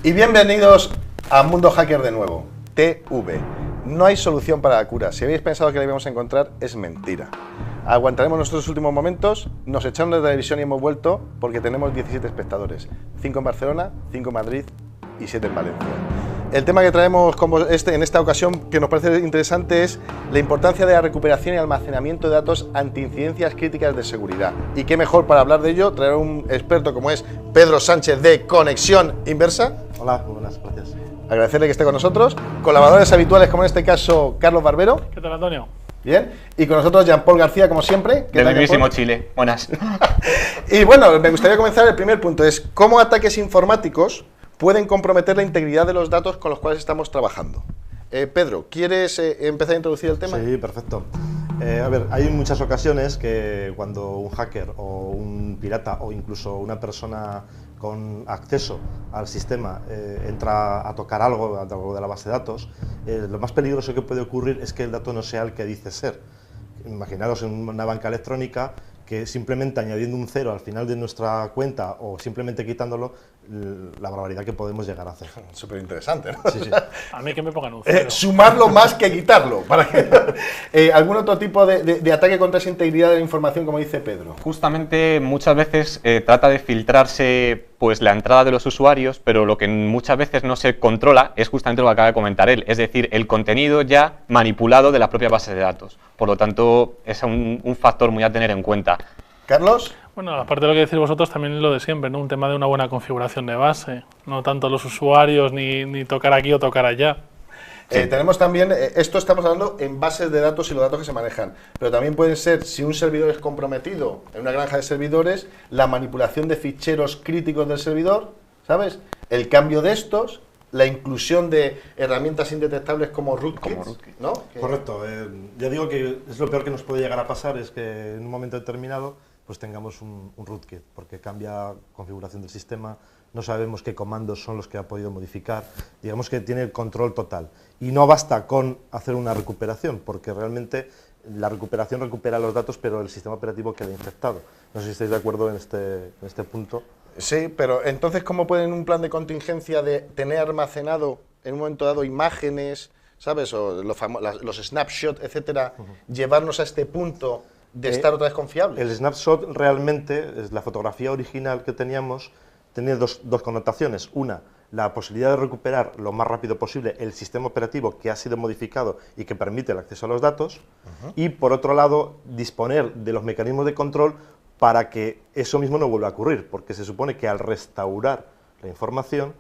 Y bienvenidos a Mundo Hacker de nuevo, TV. No hay solución para la cura. Si habéis pensado que la íbamos a encontrar, es mentira. Aguantaremos nuestros últimos momentos, nos echaron de la televisión y hemos vuelto porque tenemos 17 espectadores. 5 en Barcelona, 5 en Madrid y 7 en Valencia. El tema que traemos en esta ocasión, que nos parece interesante, es la importancia de la recuperación y almacenamiento de datos ante incidencias críticas de seguridad. Y qué mejor para hablar de ello, traer a un experto como es Pedro Sánchez de Conexión Inversa. Hola, muy buenas, gracias. Agradecerle que esté con nosotros. Colaboradores habituales, como en este caso Carlos Barbero. ¿Qué tal, Antonio? Bien. Y con nosotros Jean-Paul García, como siempre. Del mismísimo Chile. Buenas. Y bueno, me gustaría comenzar. El primer punto es cómo ataques informáticos pueden comprometer la integridad de los datos con los cuales estamos trabajando. Pedro, ¿quieres empezar a introducir el tema? Sí, perfecto. A ver, hay muchas ocasiones que cuando un hacker o un pirata o incluso una persona con acceso al sistema entra a tocar algo de la base de datos, lo más peligroso que puede ocurrir es que el dato no sea el que dice ser. Imaginaros en una banca electrónica que simplemente añadiendo un 0 al final de nuestra cuenta o simplemente quitándolo, la barbaridad que podemos llegar a hacer. Súper interesante, ¿no? Sí, sí. A mí que me pongan un 0. Sumarlo más que quitarlo. Para que, ¿algún otro tipo de ataque contra esa integridad de la información, como dice Pedro? Justamente muchas veces trata de filtrarse pues la entrada de los usuarios, pero lo que muchas veces no se controla es justamente lo que acaba de comentar él, es decir, el contenido ya manipulado de la propia base de datos. Por lo tanto, es un factor muy a tener en cuenta. Carlos. Bueno, aparte de lo que decís vosotros, también lo de siempre, ¿no? Un tema de una buena configuración de base, no tanto los usuarios ni tocar aquí o tocar allá. Tenemos también, esto estamos hablando en bases de datos y los datos que se manejan, pero también pueden ser, si un servidor es comprometido en una granja de servidores, la manipulación de ficheros críticos del servidor, ¿sabes? El cambio de estos, la inclusión de herramientas indetectables como rootkits, ¿no? Correcto. Ya digo que es lo peor que nos puede llegar a pasar, es que en un momento determinado pues tengamos un rootkit, porque cambia configuración del sistema, no sabemos qué comandos son los que ha podido modificar, digamos que tiene el control total. Y no basta con hacer una recuperación, porque realmente la recuperación recupera los datos, pero el sistema operativo queda infectado. No sé si estáis de acuerdo en este punto. Sí, pero entonces, ¿cómo pueden un plan de contingencia de tener almacenado en un momento dado imágenes, ¿sabes? O los snapshots, etcétera, llevarnos a este punto de estar otra vez confiables? El snapshot realmente, es la fotografía original que teníamos, tenía dos connotaciones. Una, la posibilidad de recuperar lo más rápido posible el sistema operativo que ha sido modificado y que permite el acceso a los datos. Y por otro lado, disponer de los mecanismos de control para que eso mismo no vuelva a ocurrir, porque se supone que al restaurar la información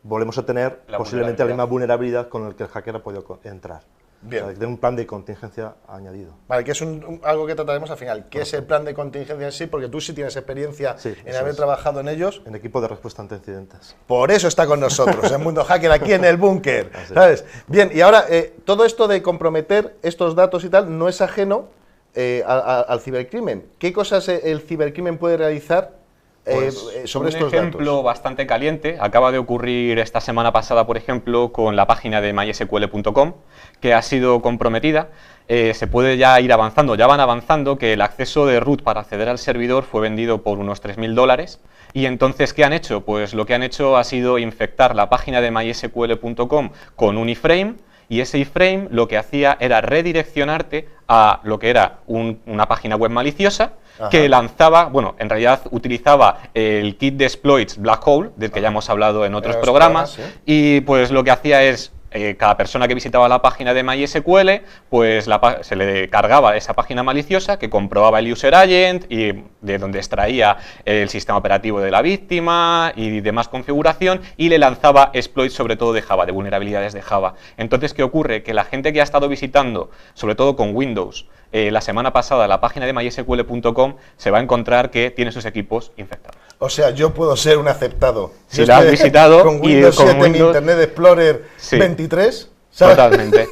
volvemos a tener posiblemente la misma vulnerabilidad con la que el hacker ha podido entrar. Bien. O sea, de un plan de contingencia añadido. Vale, que es algo que trataremos al final. ¿Qué es el plan de contingencia en sí? Porque tú sí tienes experiencia en haber trabajado en ellos. En equipo de respuesta ante incidentes. Por eso está con nosotros, en Mundo Hacker, aquí en el búnker. ¿Sabes? Bien, y ahora, todo esto de comprometer estos datos y tal no es ajeno al cibercrimen. ¿Qué cosas el cibercrimen puede realizar sobre estos datos? Un ejemplo bastante caliente acaba de ocurrir esta semana pasada, por ejemplo, con la página de mysql.com, que ha sido comprometida. Se puede ya ir avanzando, ya van avanzando, que el acceso de root para acceder al servidor fue vendido por unos $3.000. Y entonces, ¿qué han hecho? Pues lo que han hecho ha sido infectar la página de mysql.com con un iframe, y ese iframe lo que hacía era redireccionarte a lo que era una página web maliciosa. Ajá. Que lanzaba, bueno, en realidad utilizaba el kit de exploits Black Hole, del que ya hemos hablado en otros programas, y pues lo que hacía es, cada persona que visitaba la página de MySQL, pues se le cargaba esa página maliciosa que comprobaba el user agent y de donde extraía el sistema operativo de la víctima y demás configuración, y le lanzaba exploits sobre todo de Java, de vulnerabilidades de Java. Entonces, ¿qué ocurre? Que la gente que ha estado visitando, sobre todo con Windows, la semana pasada la página de mysql.com, se va a encontrar que tiene sus equipos infectados. O sea, yo puedo ser un aceptado. Si lo has visitado con Windows 7 en Internet Explorer 23, ¿sabes? Totalmente.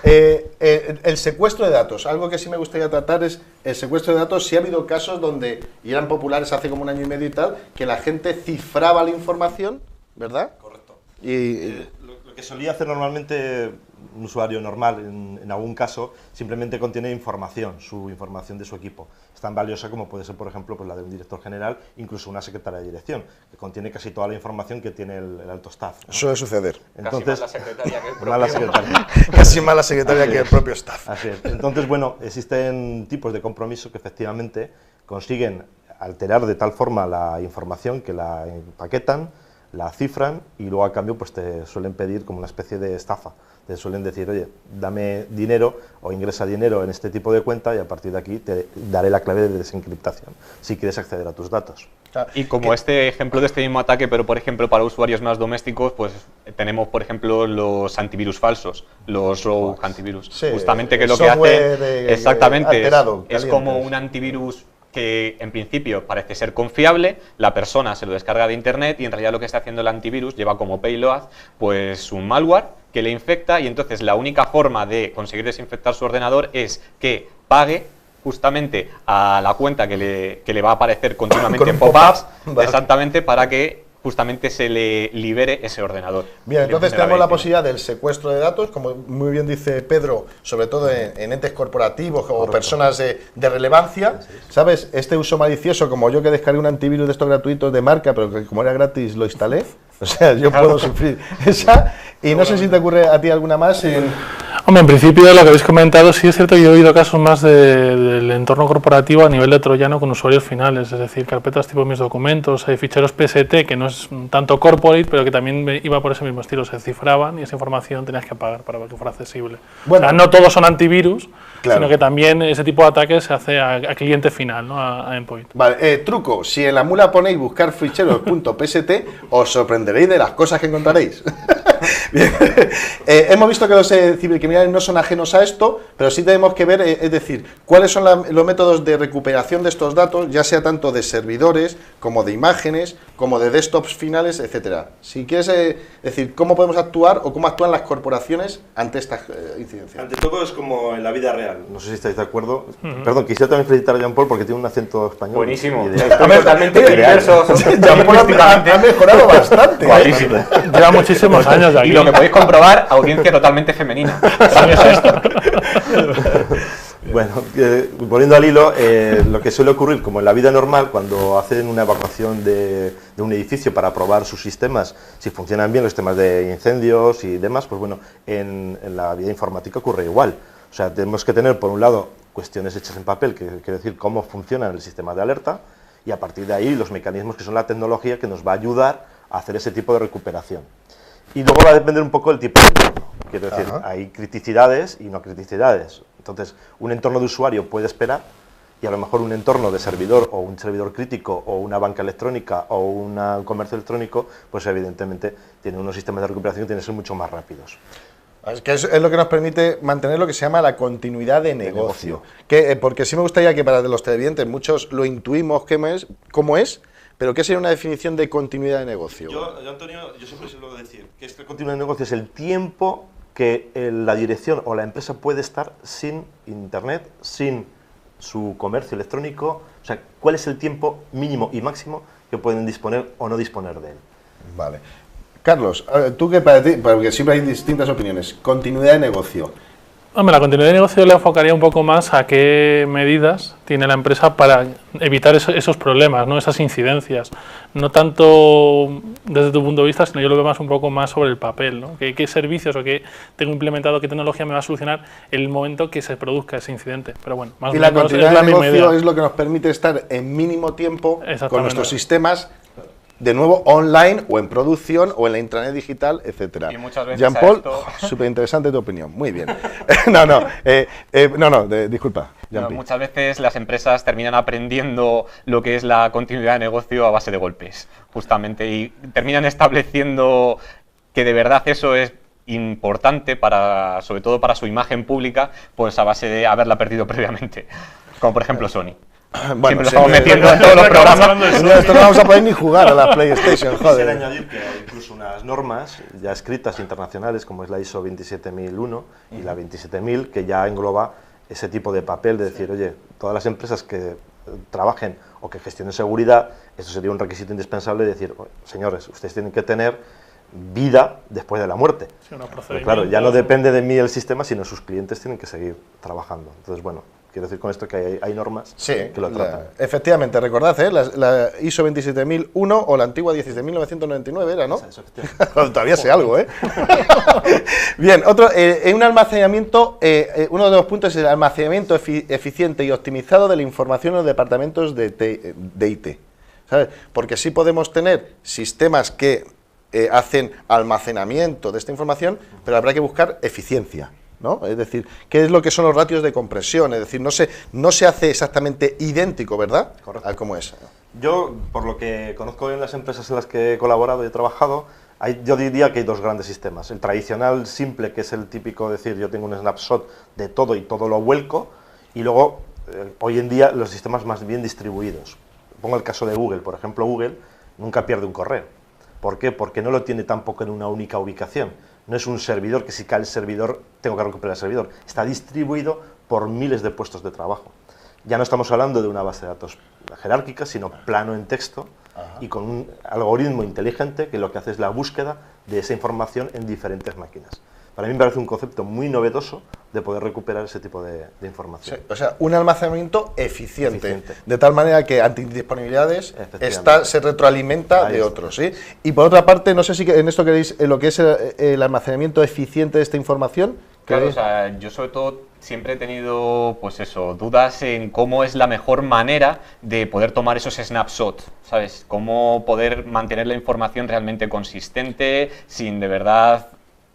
El secuestro de datos, algo que sí me gustaría tratar es el secuestro de datos. Sí ha habido casos donde, y eran populares hace como un año y medio y tal, que la gente cifraba la información, ¿verdad? Correcto. Y lo que solía hacer normalmente un usuario normal, en algún caso, simplemente contiene información, su información de su equipo. Es tan valiosa como puede ser, por ejemplo, pues la de un director general, incluso una secretaria de dirección, que contiene casi toda la información que tiene el alto staff, ¿no? Suele suceder. Entonces, casi más la secretaria que el propio. más la secretaria. Casi más la secretaria que el propio staff. Así es. Entonces, bueno, existen tipos de compromiso que efectivamente consiguen alterar de tal forma la información que la empaquetan, la cifran y luego a cambio pues te suelen pedir como una especie de estafa. Te suelen decir, oye, dame dinero o ingresa dinero en este tipo de cuenta y a partir de aquí te daré la clave de desencriptación si quieres acceder a tus datos. Y como este ejemplo de este mismo ataque, pero por ejemplo para usuarios más domésticos, pues tenemos por ejemplo los antivirus falsos, los rogue antivirus. Sí, justamente que lo que hacen exactamente alterado, es como un antivirus que en principio parece ser confiable, la persona se lo descarga de internet y en realidad lo que está haciendo el antivirus lleva como payload pues un malware que le infecta y entonces la única forma de conseguir desinfectar su ordenador es que pague justamente a la cuenta que le va a aparecer continuamente en pop-ups, exactamente para que justamente se le libere ese ordenador. Bien, entonces tenemos la posibilidad del secuestro de datos, como muy bien dice Pedro, sobre todo en entes corporativos o personas de relevancia. ¿Sabes? Este uso malicioso, como yo que descargué un antivirus de estos gratuitos de marca, pero que como era gratis lo instalé. O sea, yo puedo sufrir esa. Y no sé si te ocurre a ti alguna más. Hombre, en principio lo que habéis comentado, sí es cierto que yo he oído casos más del entorno corporativo a nivel de troyano con usuarios finales, es decir, carpetas tipo mis documentos, ficheros PST, que no es tanto corporate, pero que también iba por ese mismo estilo, se cifraban y esa información tenías que pagar para que fuera accesible. Bueno, o sea, no todos son antivirus, claro, sino que también ese tipo de ataques se hace a cliente final, ¿no? A endpoint. Vale, truco, si en la mula ponéis buscar ficheros .pst, os sorprenderéis de las cosas que encontraréis. Bien. Hemos visto que los cibercriminales no son ajenos a esto, pero sí tenemos que ver, es decir, cuáles son los métodos de recuperación de estos datos, ya sea tanto de servidores, como de imágenes, como de desktops finales, etcétera. Si quieres decir, ¿cómo podemos actuar o cómo actúan las corporaciones ante estas incidencias? Ante todo es como en la vida real, no sé si estáis de acuerdo. Perdón, quisiera también felicitar a Jean Paul porque tiene un acento español. Buenísimo. Estoy totalmente inmerso. Jean Paul ha mejorado bastante. Guapísimo. Lleva muchísimos años aquí. Y lo que podéis comprobar, audiencia totalmente femenina. Bueno, volviendo al hilo, lo que suele ocurrir, como en la vida normal, cuando hacen una evacuación de un edificio para probar sus sistemas, si funcionan bien los sistemas de incendios y demás, pues bueno, en la vida informática ocurre igual. O sea, tenemos que tener, por un lado, cuestiones hechas en papel, que quiere decir cómo funciona el sistema de alerta, y a partir de ahí los mecanismos que son la tecnología que nos va a ayudar a hacer ese tipo de recuperación. Y luego va a depender un poco del tipo de entorno. Quiero decir, hay criticidades y no criticidades. Entonces, un entorno de usuario puede esperar y a lo mejor un entorno de servidor o un servidor crítico o una banca electrónica o un comercio electrónico, pues evidentemente tiene unos sistemas de recuperación que tienen que ser mucho más rápidos. Es que es lo que nos permite mantener lo que se llama la continuidad de negocio. Porque sí me gustaría que para los televidentes muchos lo intuimos cómo es, pero ¿qué sería una definición de continuidad de negocio? Yo Antonio, yo siempre suelo decir que la continuidad de negocio es el tiempo que la dirección o la empresa puede estar sin Internet, sin su comercio electrónico. O sea, ¿cuál es el tiempo mínimo y máximo que pueden disponer o no disponer de él? Vale. Carlos, tú que para ti, porque siempre hay distintas opiniones, continuidad de negocio. Hombre, la continuidad de negocio le enfocaría un poco más a qué medidas tiene la empresa para evitar esos problemas, ¿no? Esas incidencias. No tanto desde tu punto de vista, sino yo lo veo más un poco más sobre el papel, ¿no? ¿Qué servicios o qué tengo implementado, qué tecnología me va a solucionar el momento que se produzca ese incidente? Pero bueno, más y la continuidad de negocio es lo que nos permite estar en mínimo tiempo con nuestros sistemas, de nuevo online o en producción o en la intranet digital, etcétera. Jean Paul, súper interesante tu opinión. Muy bien. Disculpa. Muchas veces las empresas terminan aprendiendo lo que es la continuidad de negocio a base de golpes, justamente, y terminan estableciendo que de verdad eso es importante sobre todo para su imagen pública, pues a base de haberla perdido previamente, como por ejemplo Sony. Bueno, siempre lo estamos metiendo en todos los programas. Esto no vamos a poder ni jugar a la PlayStation, joder. Quisiera añadir que hay incluso unas normas ya escritas internacionales, como es la ISO 27001 y la 27000, que ya engloba ese tipo de papel de decir, oye, todas las empresas que trabajen o que gestionen seguridad, eso sería un requisito indispensable de decir, señores, ustedes tienen que tener vida después de la muerte. Sí, unos Pero claro, ya no depende de mí el sistema, sino sus clientes tienen que seguir trabajando. Entonces, bueno, quiero decir con esto que hay normas que lo tratan. Efectivamente, recordad, la ISO 27001 o la antigua 16999 era, ¿no? Eso, efectivamente. Todavía sé algo, ¿eh? Bien, en un almacenamiento, uno de los puntos es el almacenamiento eficiente y optimizado de la información en los departamentos de IT, ¿sabes? Porque sí podemos tener sistemas que hacen almacenamiento de esta información, pero habrá que buscar eficiencia, ¿no? Es decir, ¿qué es lo que son los ratios de compresión? Es decir, no se hace exactamente idéntico, ¿verdad? Correcto. A cómo es. Yo, por lo que conozco en las empresas en las que he colaborado y he trabajado, yo diría que hay dos grandes sistemas. El tradicional simple, que es el típico, decir, yo tengo un snapshot de todo y todo lo vuelco, y luego, hoy en día, los sistemas más bien distribuidos. Pongo el caso de Google, por ejemplo, Google nunca pierde un correo. ¿Por qué? Porque no lo tiene tampoco en una única ubicación. No es un servidor que si cae el servidor, tengo que recuperar el servidor. Está distribuido por miles de puestos de trabajo. Ya no estamos hablando de una base de datos jerárquica, sino plano en texto. Ajá. Y con un algoritmo inteligente que lo que hace es la búsqueda de esa información en diferentes máquinas. Para mí me parece un concepto muy novedoso de poder recuperar ese tipo de información. Sí, o sea, un almacenamiento eficiente, de tal manera que ante indisponibilidades se retroalimenta de otros, ¿sí? Y por otra parte, no sé si en esto queréis lo que es el almacenamiento eficiente de esta información. Claro, o sea, yo sobre todo siempre he tenido, pues eso, dudas en cómo es la mejor manera de poder tomar esos snapshots, ¿sabes? Cómo poder mantener la información realmente consistente sin de verdad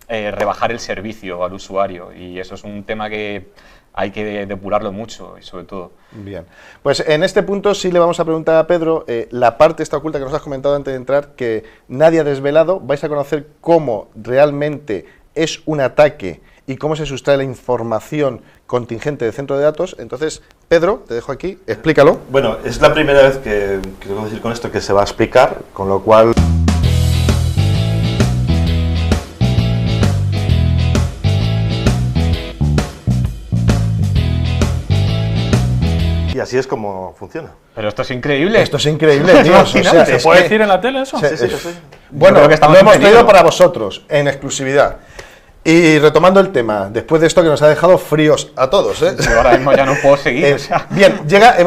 rebajar el servicio al usuario, y eso es un tema que hay que depurarlo mucho, y sobre todo. Bien, pues en este punto sí le vamos a preguntar a Pedro la parte esta oculta que nos has comentado antes de entrar, que nadie ha desvelado. Vais a conocer cómo realmente es un ataque y cómo se sustrae la información contingente del centro de datos. Entonces, Pedro, te dejo aquí, explícalo. Bueno, es la primera vez que quiero decir con esto que se va a explicar, con lo cual... Y así es como funciona. Pero esto es increíble. Esto es increíble, tío. O sea, ¿Se puede decir en la tele eso? Sí. Bueno, lo hemos traído para vosotros, en exclusividad. Y retomando el tema, después de esto que nos ha dejado fríos a todos, ¿eh? Yo ahora mismo ya no puedo seguir. Bien,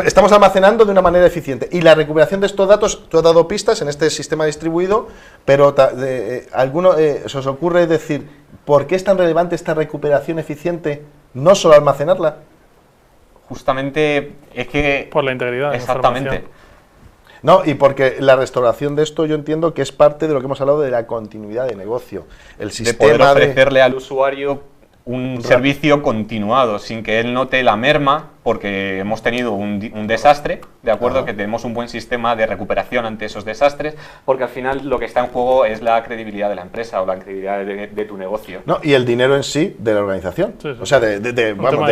estamos almacenando de una manera eficiente. Y la recuperación de estos datos, tú has dado pistas en este sistema distribuido, pero ¿se os ocurre decir por qué es tan relevante esta recuperación eficiente? No solo almacenarla. Justamente es que... Por la integridad. Exactamente. No, y porque la restauración de esto yo entiendo que es parte de lo que hemos hablado de la continuidad de negocio. El sistema de poder ofrecerle al usuario un servicio continuado, sin que él note la merma, porque hemos tenido un desastre, ¿de acuerdo? Que tenemos un buen sistema de recuperación ante esos desastres, porque al final lo que está en juego es la credibilidad de la empresa o la credibilidad de tu negocio. No, y el dinero en sí de la organización, sí. O sea, de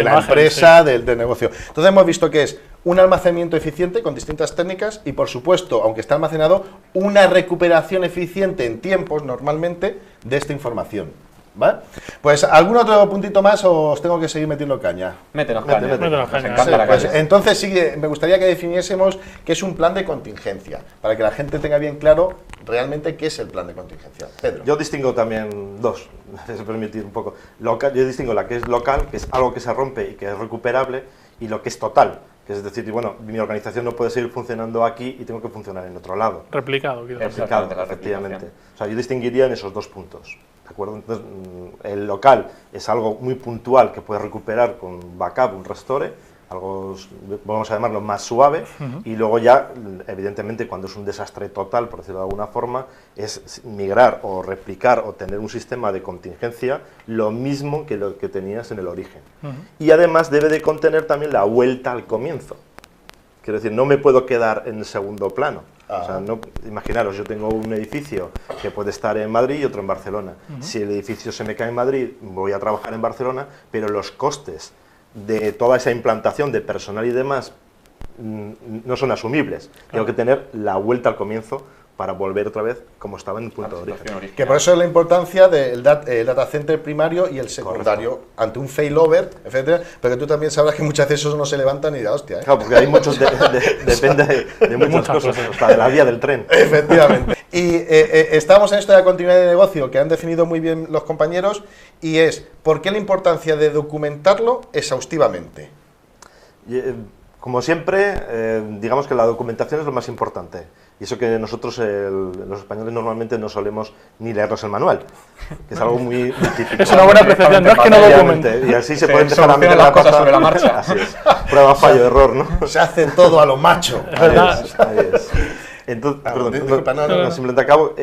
la empresa, sí. del negocio. Entonces hemos visto que es un almacenamiento eficiente con distintas técnicas y, por supuesto, aunque está almacenado, una recuperación eficiente en tiempos, normalmente, de esta información. ¿Vale? Pues, ¿algún otro puntito más o os tengo que seguir metiendo caña? Métenos caña. Métenos caña. Nos encanta la caña. Pues, entonces sí que me gustaría que definiésemos qué es un plan de contingencia, para que la gente tenga bien claro realmente qué es el plan de contingencia. Pedro. Yo distingo también dos, si me permitir un poco. Yo distingo la que es local, que es algo que se rompe y que es recuperable, y lo que es total, que es decir, bueno, mi organización no puede seguir funcionando aquí y tengo que funcionar en otro lado. Replicado, quizás. Replicado, efectivamente. O sea, yo distinguiría en esos dos puntos. ¿De acuerdo? Entonces, el local es algo muy puntual que puedes recuperar con backup, un restore, algo, vamos a llamarlo, más suave, y luego ya, evidentemente, cuando es un desastre total, por decirlo de alguna forma, es migrar o replicar o tener un sistema de contingencia lo mismo que lo que tenías en el origen. Y además debe de contener también la vuelta al comienzo. Quiero decir, no me puedo quedar en el segundo plano. O sea, no, imaginaros, yo tengo un edificio que puede estar en Madrid y otro en Barcelona. Si el edificio se me cae en Madrid, voy a trabajar en Barcelona, pero los costes de toda esa implantación de personal y demás no son asumibles. Tengo que tener la vuelta al comienzo para volver otra vez como estaba en el punto de origen. Que por eso es la importancia del data center primario y el secundario, ante un failover, etcétera, pero que tú también sabrás que muchas veces esos no se levantan ni de hostia, ¿eh? Claro, porque hay muchos, depende de muchas cosas, hasta de la vía del tren. Efectivamente. Y estamos en esto de la continuidad de negocio que han definido muy bien los compañeros, y es, ¿por qué la importancia de documentarlo exhaustivamente? Como siempre, digamos que la documentación es lo más importante. Y eso que nosotros, los españoles, normalmente no solemos ni leernos el manual, que es algo muy típico. Es una buena apreciación, no es que no documente. Y así se pueden dejar a meter las cosas sobre la marcha. Así es. Prueba, fallo, error, ¿no? Se hace todo a lo macho. Es verdad. Ahí es. Entonces, simplemente acabo.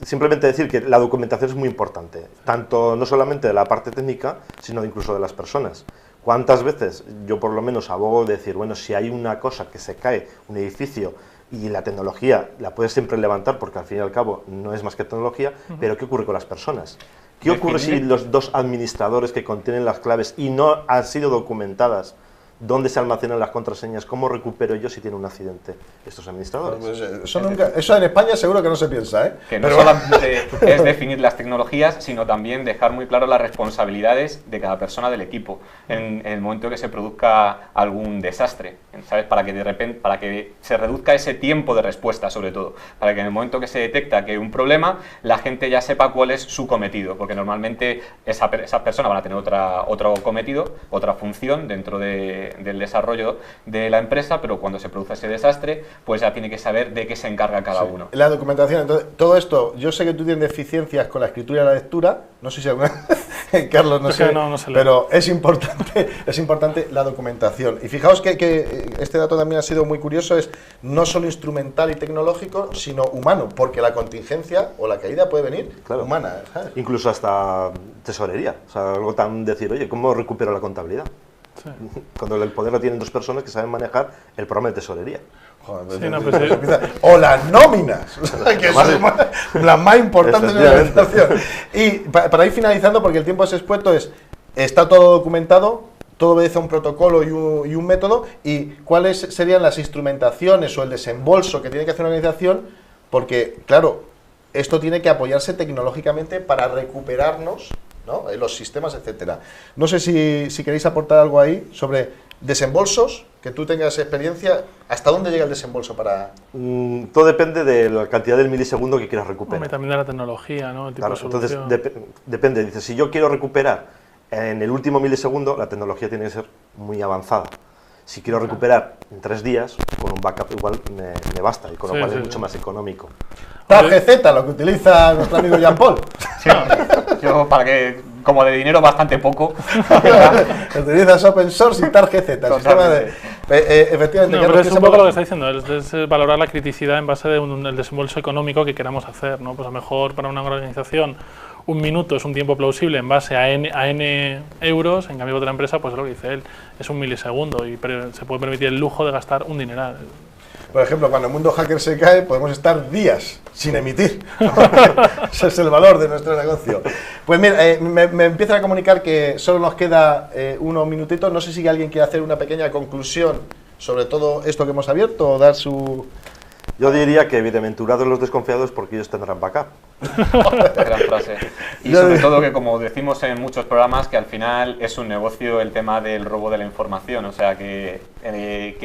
Simplemente decir que la documentación es muy importante, tanto no solamente de la parte técnica, sino incluso de las personas. ¿Cuántas veces yo por lo menos abogo de decir, bueno, si hay una cosa que se cae, un edificio, y la tecnología la puedes siempre levantar, porque al fin y al cabo no es más que tecnología, pero ¿qué ocurre con las personas? ¿Qué ocurre si los dos administradores que contienen las claves y no han sido documentadas, dónde se almacenan las contraseñas, cómo recupero yo si tiene un accidente estos administradores? Pues eso en España seguro que no se piensa, ¿eh? Que no solamente es definir las tecnologías, sino también dejar muy claro las responsabilidades de cada persona del equipo en el momento que se produzca algún desastre, ¿sabes? Para que de repente, para que se reduzca ese tiempo de respuesta, sobre todo, para que en el momento que se detecta que hay un problema, la gente ya sepa cuál es su cometido, porque normalmente esas personas van a tener otro cometido, otra función dentro del desarrollo de la empresa, pero cuando se produce ese desastre, pues ya tiene que saber de qué se encarga cada uno. La documentación, entonces, todo esto, yo sé que tú tienes deficiencias con la escritura y la lectura, no sé si alguna Carlos, no sé, pero es importante la documentación. Y fijaos que este dato también ha sido muy curioso, es no solo instrumental y tecnológico, sino humano, porque la contingencia o la caída puede venir humana. ¿Sabes? Incluso hasta tesorería, o sea, algo tan decir, oye, ¿cómo recupero la contabilidad? Sí. Cuando el poder lo tienen dos personas que saben manejar el programa de tesorería. Joder, sí, no, o las nóminas, que es la más importante de la organización. Y para ir finalizando, porque el tiempo es expuesto, está todo documentado, todo obedece a un protocolo y un método, y cuáles serían las instrumentaciones o el desembolso que tiene que hacer una organización, porque, claro, esto tiene que apoyarse tecnológicamente para recuperarnos, ¿no? Los sistemas, etcétera. No sé si queréis aportar algo ahí sobre desembolsos, que tú tengas experiencia. ¿Hasta dónde llega el desembolso para...? Todo depende de la cantidad del milisegundo que quieras recuperar. Hombre, también de la tecnología, ¿no? El tipo claro, de solución. entonces depende. Dice, si yo quiero recuperar en el último milisegundo, la tecnología tiene que ser muy avanzada. Si quiero recuperar en 3 días, con un backup igual me basta, y con lo cual es mucho más económico. Tarjeta, lo que utiliza nuestro amigo Jean Paul. Sí, yo para que, como de dinero bastante poco. Utilizas open source y tarjeta. Efectivamente. No, pero es un poco lo que está diciendo, es valorar la criticidad en base del desembolso económico que queramos hacer, ¿no? Pues a lo mejor para una organización 1 minuto es un tiempo plausible en base a N euros, en cambio otra empresa, pues es lo que dice él, es 1 milisegundo y se puede permitir el lujo de gastar un dineral. Por ejemplo, cuando el mundo hacker se cae, podemos estar días sin emitir. Ese es el valor de nuestro negocio. Pues mira, me empiezan a comunicar que solo nos queda unos minutitos. No sé si alguien quiere hacer una pequeña conclusión sobre todo esto que hemos abierto o dar su... Yo diría que bienaventurados los desconfiados porque ellos tendrán backup. Gran frase. Y sobre todo que, como decimos en muchos programas, que al final es un negocio el tema del robo de la información. O sea, que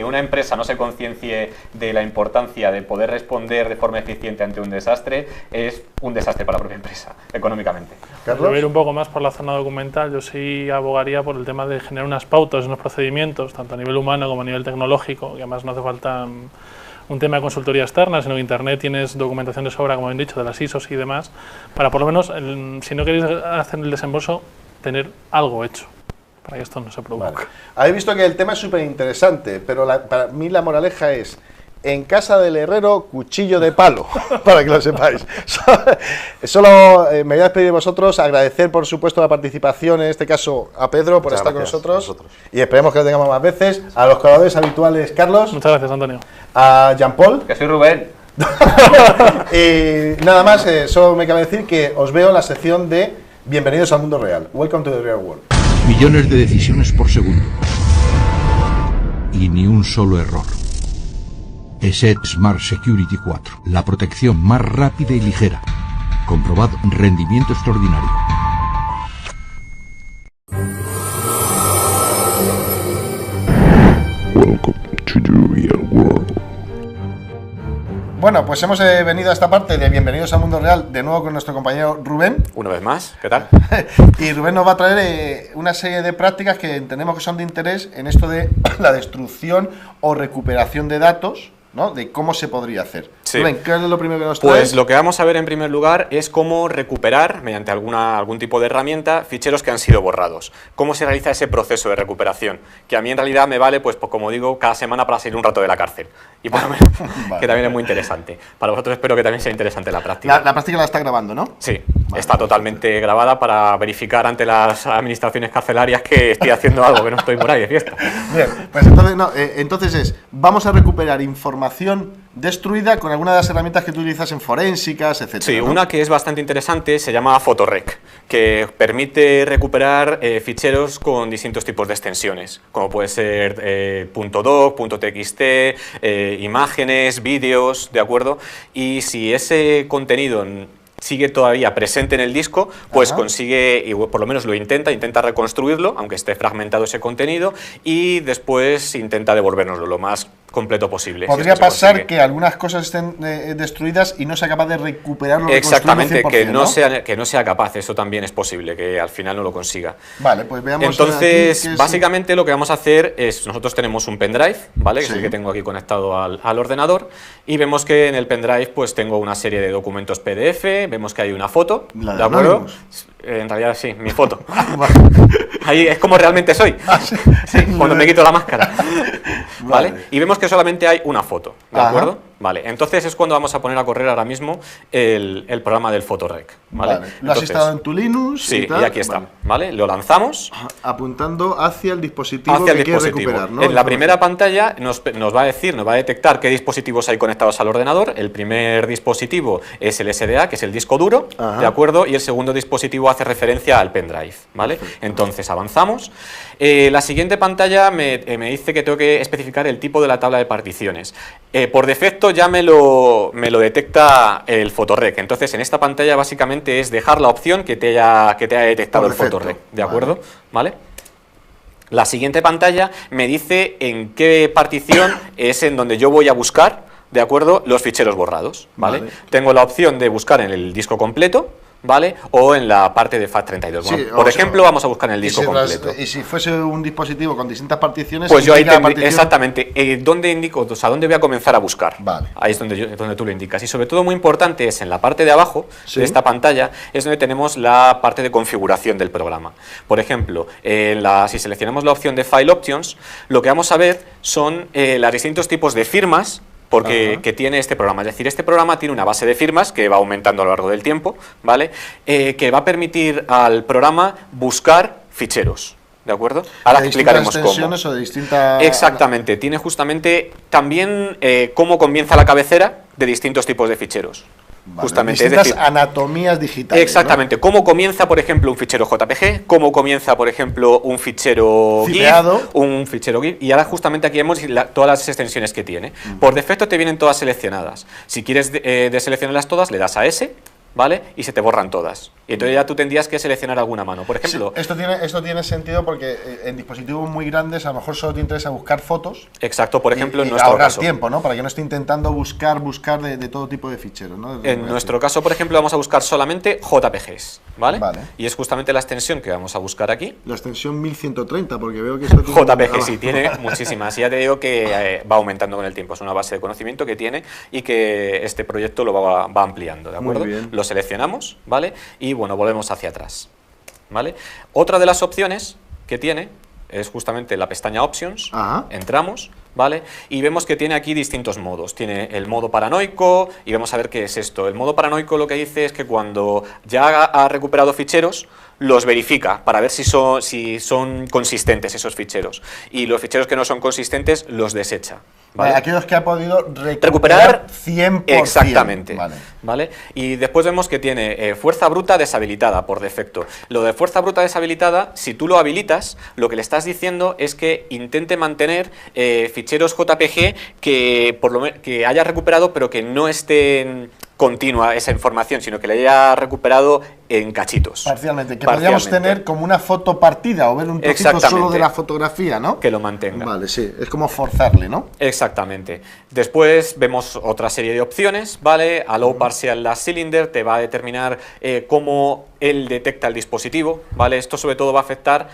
una empresa no se conciencie de la importancia de poder responder de forma eficiente ante un desastre es un desastre para la propia empresa, económicamente. Carlos, ir un poco más por la zona documental, yo sí abogaría por el tema de generar unas pautas, unos procedimientos, tanto a nivel humano como a nivel tecnológico, que además no hace falta un tema de consultoría externa, sino que Internet tienes documentación de sobra, como han dicho, de las ISOs y demás, para por lo menos, si no queréis hacer el desembolso, tener algo hecho, para que esto no se produzca. Vale. Habéis visto que el tema es súper interesante, pero para mí la moraleja es: en casa del herrero, cuchillo de palo, para que lo sepáis. Solo me voy a despedir de vosotros, agradecer por supuesto la participación, en este caso a Pedro por estar con nosotros, y esperemos que lo tengamos más veces, a los colaboradores habituales, Carlos. Muchas gracias, Antonio. A Jean Paul. Que soy Rubén. Y nada más, solo me cabe decir que os veo en la sección de Bienvenidos al mundo real. Welcome to the real world. Millones de decisiones por segundo. Y ni un solo error. ESET Smart Security 4, la protección más rápida y ligera. Comprobado, rendimiento extraordinario. Bueno, Bueno, pues hemos venido a esta parte de Bienvenidos al Mundo Real, de nuevo con nuestro compañero Rubén. Una vez más, ¿qué tal? Y Rubén nos va a traer una serie de prácticas que entendemos que son de interés en esto de la destrucción o recuperación de datos, ¿no? De cómo se podría hacer. Sí. Rubén, ¿qué es lo primero que nos traes? Pues lo que vamos a ver en primer lugar es cómo recuperar, mediante algún tipo de herramienta, ficheros que han sido borrados. Cómo se realiza ese proceso de recuperación, que a mí en realidad me vale, pues como digo, cada semana para salir un rato de la cárcel. Y por lo menos, Vale. que también es muy interesante. Para vosotros espero que también sea interesante la práctica. La práctica la está grabando, ¿no? Sí, está totalmente grabada para verificar ante las administraciones carcelarias que estoy haciendo algo, que no estoy por ahí de fiesta. Bien, pues entonces vamos a recuperar información destruida con alguna de las herramientas que tú utilizas en forensicas, etcétera. Sí, ¿no? una que es bastante interesante se llama Photorec, que permite recuperar ficheros con distintos tipos de extensiones, como puede ser .doc, .txt, imágenes, vídeos, ¿de acuerdo? Y si ese contenido sigue todavía presente en el disco, pues consigue, y por lo menos lo intenta reconstruirlo, aunque esté fragmentado ese contenido, y después intenta devolvernoslo lo más completo posible. Podría si es que se pasar consigue. que algunas cosas estén destruidas y no sea capaz de recuperarlo. Exactamente, que no, ¿no? que no sea capaz, eso también es posible, que al final no lo consiga. Vale, pues veamos. Entonces, aquí, básicamente lo que vamos a hacer es, nosotros tenemos un pendrive, ¿vale? Que Sí. es el que tengo aquí conectado al ordenador, y vemos que en el pendrive pues tengo una serie de documentos PDF, vemos que hay una foto, La de ¿de acuerdo? Anonymous. En realidad sí, mi foto. Ahí es como realmente soy, sí. cuando me quito la máscara. ¿Vale? Vale. Y vemos que solamente hay una foto, ¿de Ajá. acuerdo? Vale, entonces es cuando vamos a poner a correr ahora mismo el programa del Photorec, ¿vale? Lo has Entonces, instalado en tu Linux. sí, tal. y aquí está, Vale. ¿vale? Lo lanzamos Apuntando hacia el dispositivo hacia el que quieres dispositivo. recuperar, ¿no? En la primera pantalla nos va a detectar qué dispositivos hay conectados al ordenador. El primer dispositivo es el SDA, que es el disco duro, Ajá. ¿de acuerdo? Y el segundo dispositivo hace referencia al pendrive, ¿vale? Entonces avanzamos. La siguiente pantalla me dice que tengo que especificar el tipo de la tabla de particiones. Por defecto ya me lo detecta el Photorec. Entonces en esta pantalla básicamente es dejar la opción que te haya detectado Por el defecto. Photorec, ¿de acuerdo? ¿Vale? La siguiente pantalla me dice en qué partición es en donde yo voy a buscar, ¿de acuerdo?, los ficheros borrados, ¿vale? Vale. Tengo la opción de buscar en el disco completo, ¿vale?, o en la parte de FAT32. Sí, Bueno, por o sea, ejemplo, vamos a buscar en el disco y completo. y si fuese un dispositivo con distintas particiones, Pues yo ahí indica la tendría, partición. exactamente, ¿dónde indico? O sea, ¿dónde voy a comenzar a buscar? Vale. Ahí es donde tú lo indicas. Y sobre todo muy importante es en la parte de abajo Sí. de esta pantalla, es donde tenemos la parte de configuración del programa. Por ejemplo, si seleccionamos la opción de File Options, lo que vamos a ver son los distintos tipos de firmas que tiene este programa. Es decir, este programa tiene una base de firmas que va aumentando a lo largo del tiempo, ¿vale? Que va a permitir al programa buscar ficheros, ¿de acuerdo? Ahora de explicaremos distintas cómo. extensiones o de distintas. Exactamente, tiene justamente también cómo comienza la cabecera de distintos tipos de ficheros. Vale, Justamente, distintas es decir, anatomías digitales. exactamente, cómo comienza, por ejemplo, un fichero JPG, cómo comienza, por ejemplo, un fichero Cipeado. GIF, un fichero GIF, y ahora justamente aquí vemos todas las extensiones que tiene. Por defecto te vienen todas seleccionadas. Si quieres deseleccionarlas todas, le das a S, ¿vale? Y se te borran todas. Y entonces ya tú tendrías que seleccionar alguna mano. Por Sí, ejemplo, esto tiene sentido porque en dispositivos muy grandes a lo mejor solo te interesa buscar fotos. exacto, por ejemplo, en y nuestro ahorrar caso. tiempo, ¿no? Para que no esté intentando buscar de todo tipo de ficheros, ¿no? En nuestro caso, por ejemplo, vamos a buscar solamente JPGs, ¿vale? Vale. Y es justamente la extensión que vamos a buscar aquí. La extensión 1130, porque veo que esto tiene JPG, sí, tiene muchísimas. Y ya te digo que va aumentando con el tiempo. Es una base de conocimiento que tiene y que este proyecto lo va ampliando, ¿de Muy acuerdo? bien. Lo seleccionamos, ¿vale? Y bueno, volvemos hacia atrás, ¿vale? Otra de las opciones que tiene es justamente la pestaña Options. Ajá. Entramos, ¿vale? Y vemos que tiene aquí distintos modos. Tiene el modo paranoico y vamos a ver qué es esto. El modo paranoico lo que dice es que cuando ya ha recuperado ficheros, los verifica para ver si son consistentes esos ficheros. Y los ficheros que no son consistentes los desecha. ¿Vale? Aquellos que ha podido Recuperar 100%. exactamente, Vale. ¿vale? Y después vemos que tiene fuerza bruta deshabilitada por defecto. Lo de fuerza bruta deshabilitada, si tú lo habilitas, lo que le estás diciendo es que intente mantener ficheros JPG que haya recuperado pero que no estén continua esa información, sino que la haya recuperado en cachitos. Parcialmente, que podríamos tener como una foto partida o ver un trocito solo de la fotografía, ¿no? Que lo mantenga. Vale, sí, es como forzarle, ¿no? Exactamente. Después vemos otra serie de opciones, ¿vale? Allow Partial Last Cylinder te va a determinar cómo él detecta el dispositivo, ¿vale? Esto sobre todo va a afectar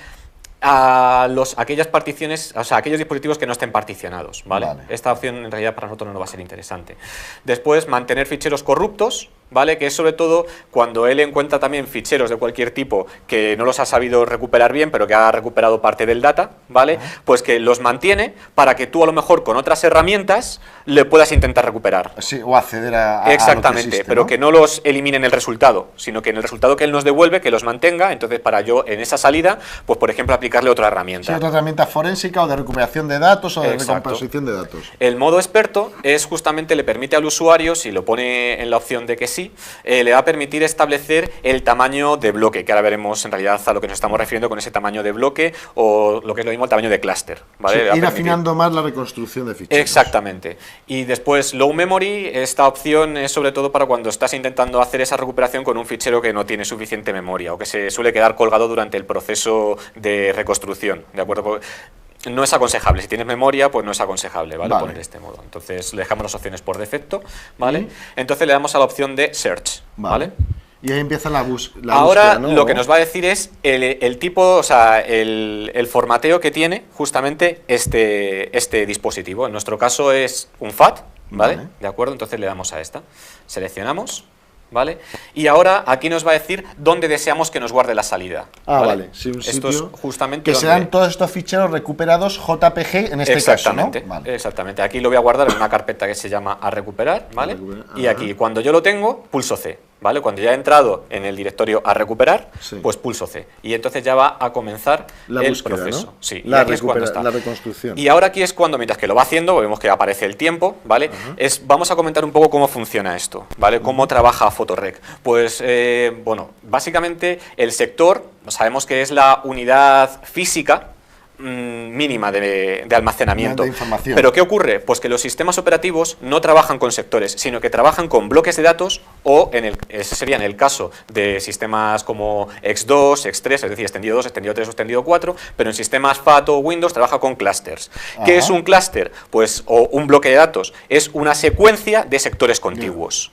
a aquellas particiones, o sea, aquellos dispositivos que no estén particionados, ¿vale? Esta opción en realidad para nosotros no va a ser interesante. Después, mantener ficheros corruptos, ¿vale? Que es sobre todo cuando él encuentra también ficheros de cualquier tipo que no los ha sabido recuperar bien, pero que ha recuperado parte del data, ¿vale? Pues que los mantiene para que tú a lo mejor con otras herramientas le puedas intentar recuperar. Sí, o acceder a exactamente, lo que existe, pero ¿no? que no los elimine en el resultado, sino que en el resultado que él nos devuelve, que los mantenga. Entonces, para yo en esa salida, pues por ejemplo, aplicarle otra herramienta. Sí, otra herramienta forénsica o de recuperación de datos o de Exacto. recomposición de datos. El modo experto es justamente, le permite al usuario, si lo pone en la opción de que sí, le va a permitir establecer el tamaño de bloque, que ahora veremos en realidad a lo que nos estamos refiriendo con ese tamaño de bloque, o lo que es lo mismo el tamaño de clúster, ¿vale? Sí, ir afinando más la reconstrucción de ficheros. Exactamente. Y después low memory, esta opción es sobre todo para cuando estás intentando hacer esa recuperación con un fichero que no tiene suficiente memoria o que se suele quedar colgado durante el proceso de reconstrucción, ¿de acuerdo? No es aconsejable, si tienes memoria, pues no es aconsejable, ¿vale? Poner este modo. Entonces le dejamos las opciones por defecto, ¿vale? Entonces le damos a la opción de Search, ¿vale? Y ahí empieza la búsqueda. Ahora ¿no? lo que nos va a decir es el tipo, o sea, el formateo que tiene justamente este dispositivo. En nuestro caso es un FAT, ¿vale? ¿De acuerdo? Entonces le damos a esta, seleccionamos, ¿vale? Y ahora aquí nos va a decir dónde deseamos que nos guarde la salida. Vale. Sí, un Esto sitio es justamente que serán todos estos ficheros recuperados JPG en este caso, ¿no? Exactamente. Aquí lo voy a guardar en una carpeta que se llama a recuperar, ¿vale? Y aquí, cuando yo lo tengo, pulso C, ¿vale? Cuando ya he entrado en el directorio a recuperar, pues pulso C. Y entonces ya va a comenzar el búsqueda, proceso. ¿no? Sí, la reconstrucción. Y ahora aquí es cuando, mientras que lo va haciendo, vemos que aparece el tiempo, ¿vale? Vamos a comentar un poco cómo funciona esto, ¿vale? Cómo trabaja Photorec. Pues, bueno, básicamente el sector, sabemos que es la unidad física mínima de almacenamiento. De información. Pero ¿qué ocurre? Pues que los sistemas operativos no trabajan con sectores, sino que trabajan con bloques de datos o, ese sería en el caso de sistemas como X2, X3, es decir, extendido 2, extendido 3 o extendido 4, pero en sistemas FAT o Windows trabaja con clusters. ¿Qué es un clúster? Pues, o un bloque de datos, es una secuencia de sectores contiguos.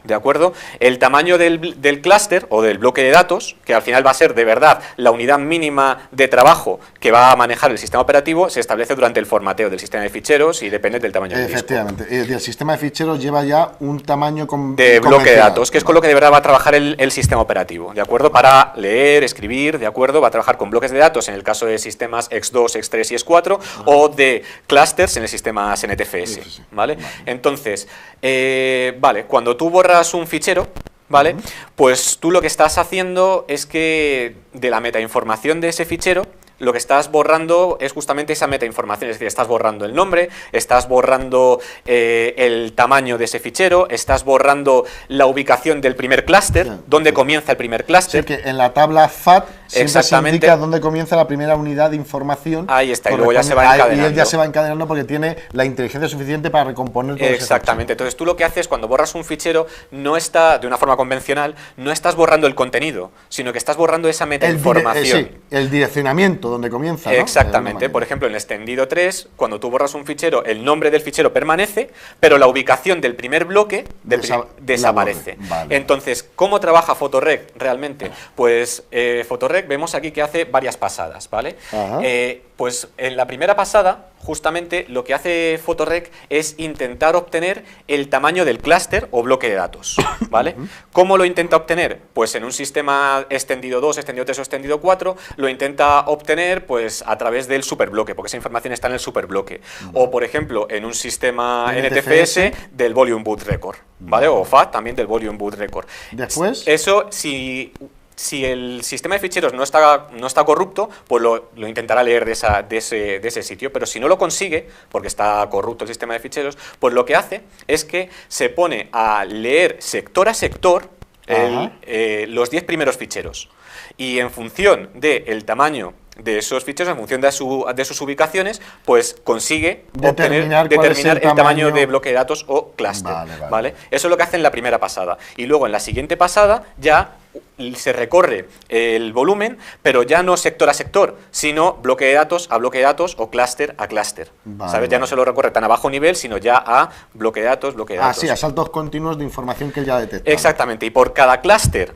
¿De acuerdo? El tamaño del clúster o del bloque de datos, que al final va a ser de verdad la unidad mínima de trabajo que va a manejar el sistema operativo, se establece durante el formateo del sistema de ficheros y depende del tamaño del disco. Efectivamente. El sistema de ficheros lleva ya un tamaño de bloque de datos, que es con lo que de verdad va a trabajar el sistema operativo, ¿de acuerdo? Para leer, escribir, ¿de acuerdo? Va a trabajar con bloques de datos en el caso de sistemas X2, X3 y X4 o de clusters en el sistema NTFS, ¿vale? Entonces, vale, cuando tú borras un fichero, ¿vale? Pues tú lo que estás haciendo es que de la metainformación de ese fichero, lo que estás borrando es justamente esa metainformación, es decir, estás borrando el nombre, estás borrando el tamaño de ese fichero, estás borrando la ubicación del primer clúster, dónde comienza el primer clúster. Sí, que en la tabla FAT siempre se indica dónde comienza la primera unidad de información. Ahí está, y luego ya se va encadenando. Y él ya se va encadenando porque tiene la inteligencia suficiente para recomponer todo. Exactamente. Entonces tú lo que haces cuando borras un fichero, no está, de una forma convencional, no estás borrando el contenido, sino que estás borrando esa metainformación. El direccionamiento donde comienza, ¿no? Exactamente. Por ejemplo, en extendido 3, cuando tú borras un fichero, el nombre del fichero permanece, pero la ubicación del primer bloque desaparece. Entonces, ¿cómo trabaja Photorec realmente? Pues Photorec vemos aquí que hace varias pasadas, ¿vale? Pues en la primera pasada, justamente lo que hace Photorec es intentar obtener el tamaño del clúster o bloque de datos, ¿vale? ¿Cómo lo intenta obtener? Pues en un sistema extendido 2, extendido 3 o extendido 4, lo intenta obtener pues a través del superbloque, porque esa información está en el superbloque. O, por ejemplo, en un sistema NTFS del Volume Boot Record, ¿vale? O FAT también del Volume Boot Record. Después, eso, si el sistema de ficheros no está corrupto, pues lo intentará leer de ese sitio, pero si no lo consigue, porque está corrupto el sistema de ficheros, pues lo que hace es que se pone a leer sector a sector los 10 primeros ficheros. Y en función del tamaño de esos ficheros, en función de sus ubicaciones, pues consigue Determinar determinar el tamaño de bloque de datos o clúster. Vale. Eso es lo que hace en la primera pasada. Y luego en la siguiente pasada ya se recorre el volumen, pero ya no sector a sector, sino bloque de datos a bloque de datos o clúster a clúster. ¿Sabes? Ya no se lo recorre tan a bajo nivel, sino ya a bloque de datos, bloque de datos. Sí, a saltos continuos de información que él ya detecta. Exactamente, y por cada clúster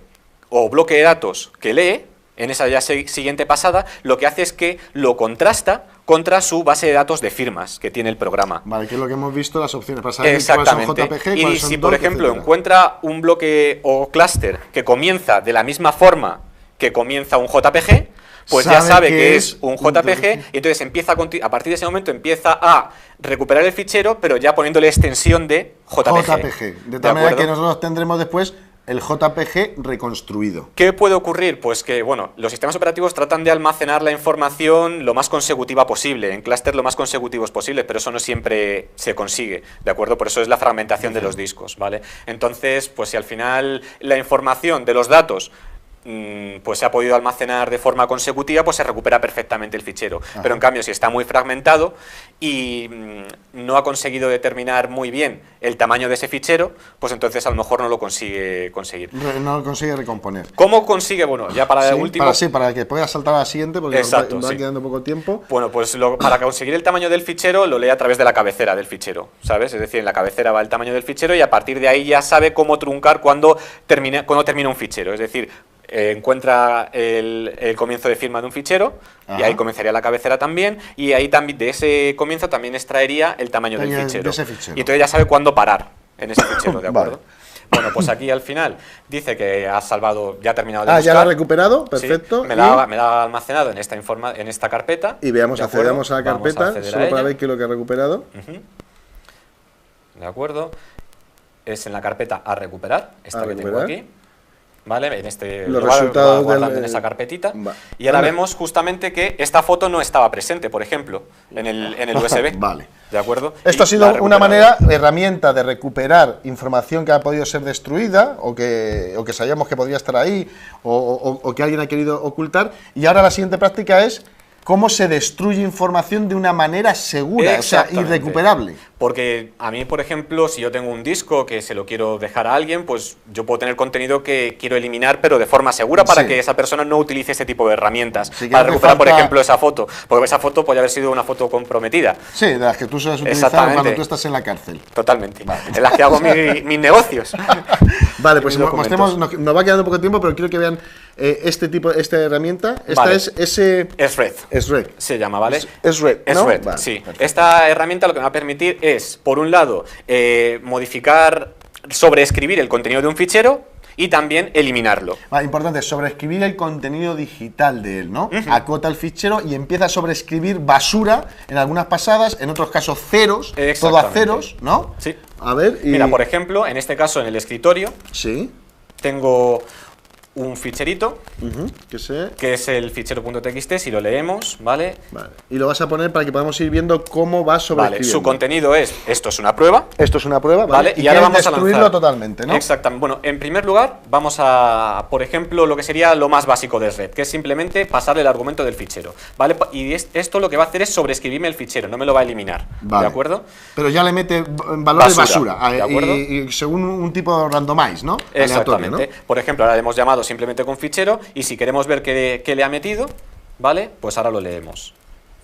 o bloque de datos que lee, en esa ya siguiente pasada, lo que hace es que lo contrasta contra su base de datos de firmas que tiene el programa. Vale, que es lo que hemos visto, las opciones para saber Exactamente. cuáles son JPG, Y cuáles son si, por doc, ejemplo, etcétera. encuentra un bloque o clúster que comienza de la misma forma que comienza un JPG, pues ya sabe que es un JPG y entonces empieza a partir de ese momento empieza a recuperar el fichero, pero ya poniéndole extensión de JPG. De tal manera que nosotros tendremos después el JPG reconstruido. ¿Qué puede ocurrir? Pues que, bueno, los sistemas operativos tratan de almacenar la información lo más consecutiva posible, en clúster lo más consecutivos posible, pero eso no siempre se consigue, ¿de acuerdo? Por eso es la fragmentación de los discos, ¿vale? Entonces, pues si al final la información de los datos pues se ha podido almacenar de forma consecutiva, pues se recupera perfectamente el fichero. Pero en cambio, si está muy fragmentado y no ha conseguido determinar muy bien el tamaño de ese fichero, pues entonces a lo mejor no lo consigue conseguir. No lo consigue recomponer. ¿Cómo consigue? Bueno, ya para el último... Para que pueda saltar a la siguiente, porque Exacto, nos va quedando poco tiempo. Bueno, pues para conseguir el tamaño del fichero, lo lee a través de la cabecera del fichero, ¿sabes? Es decir, en la cabecera va el tamaño del fichero y a partir de ahí ya sabe cómo truncar cuando termina un fichero. Es decir, encuentra el comienzo de firma de un fichero y ahí comenzaría la cabecera también, y ahí también de ese comienzo también extraería el tamaño del fichero. Y entonces ya sabe cuándo parar en ese fichero, ¿de acuerdo? Bueno, pues aquí al final dice que ha salvado, ya ha terminado de buscar. Ya lo ha recuperado, perfecto. Sí, me la ha almacenado en esta carpeta. Y veamos, accedemos a la carpeta, solo para ver qué es lo que ha recuperado. De acuerdo. Es en la carpeta a recuperar, esta que tengo aquí. ¿Vale? En los resultados guardando en esa carpetita. Y ahora vemos justamente que esta foto no estaba presente, por ejemplo, en el USB. Vale. ¿De acuerdo? Esto ha sido una manera, herramienta de recuperar información que ha podido ser destruida o que sabíamos que podría estar ahí o que alguien ha querido ocultar. Y ahora la siguiente práctica es cómo se destruye información de una manera segura, o sea, irrecuperable. Porque a mí, por ejemplo, si yo tengo un disco que se lo quiero dejar a alguien, pues yo puedo tener contenido que quiero eliminar, pero de forma segura, para que esa persona no utilice ese tipo de herramientas. Para recuperar, por ejemplo, esa foto. Porque esa foto puede haber sido una foto comprometida. Sí, de las que tú sueles utilizar cuando tú estás en la cárcel. Totalmente. Vale. En las que hago mis negocios. Vale, pues mostremos, nos va quedando poco tiempo, pero quiero que vean esta herramienta. Esta es SRED. SRED. Se llama, ¿vale? SRED, ¿no? SRED, vale, sí. Perfecto. Esta herramienta lo que me va a permitir es, por un lado, modificar, sobreescribir el contenido de un fichero y también eliminarlo. Importante, sobreescribir el contenido digital de él, ¿no? Acota el fichero y empieza a sobreescribir basura en algunas pasadas, en otros casos ceros, todo a ceros, ¿no? Sí. A ver, mira, por ejemplo, en este caso en el escritorio, sí, tengo un ficherito, que es el fichero.txt, si lo leemos, ¿vale? Vale. Y lo vas a poner para que podamos ir viendo cómo va sobreescribiendo. Vale, su contenido es, esto es una prueba. Esto es una prueba, ¿vale? Y ahora vamos a destruirlo totalmente, ¿no? Exactamente. Bueno, en primer lugar, vamos a, por ejemplo, lo que sería lo más básico de SRED, que es simplemente pasarle el argumento del fichero, ¿vale? Y esto lo que va a hacer es sobreescribirme el fichero, no me lo va a eliminar, ¿de acuerdo? Pero ya le mete valores basura, ¿de acuerdo? Y según un tipo randomize, ¿no? Exactamente. Aleatorio, ¿no? Por ejemplo, ahora le hemos llamado simplemente con fichero, y si queremos ver qué le ha metido, ¿vale? Pues ahora lo leemos.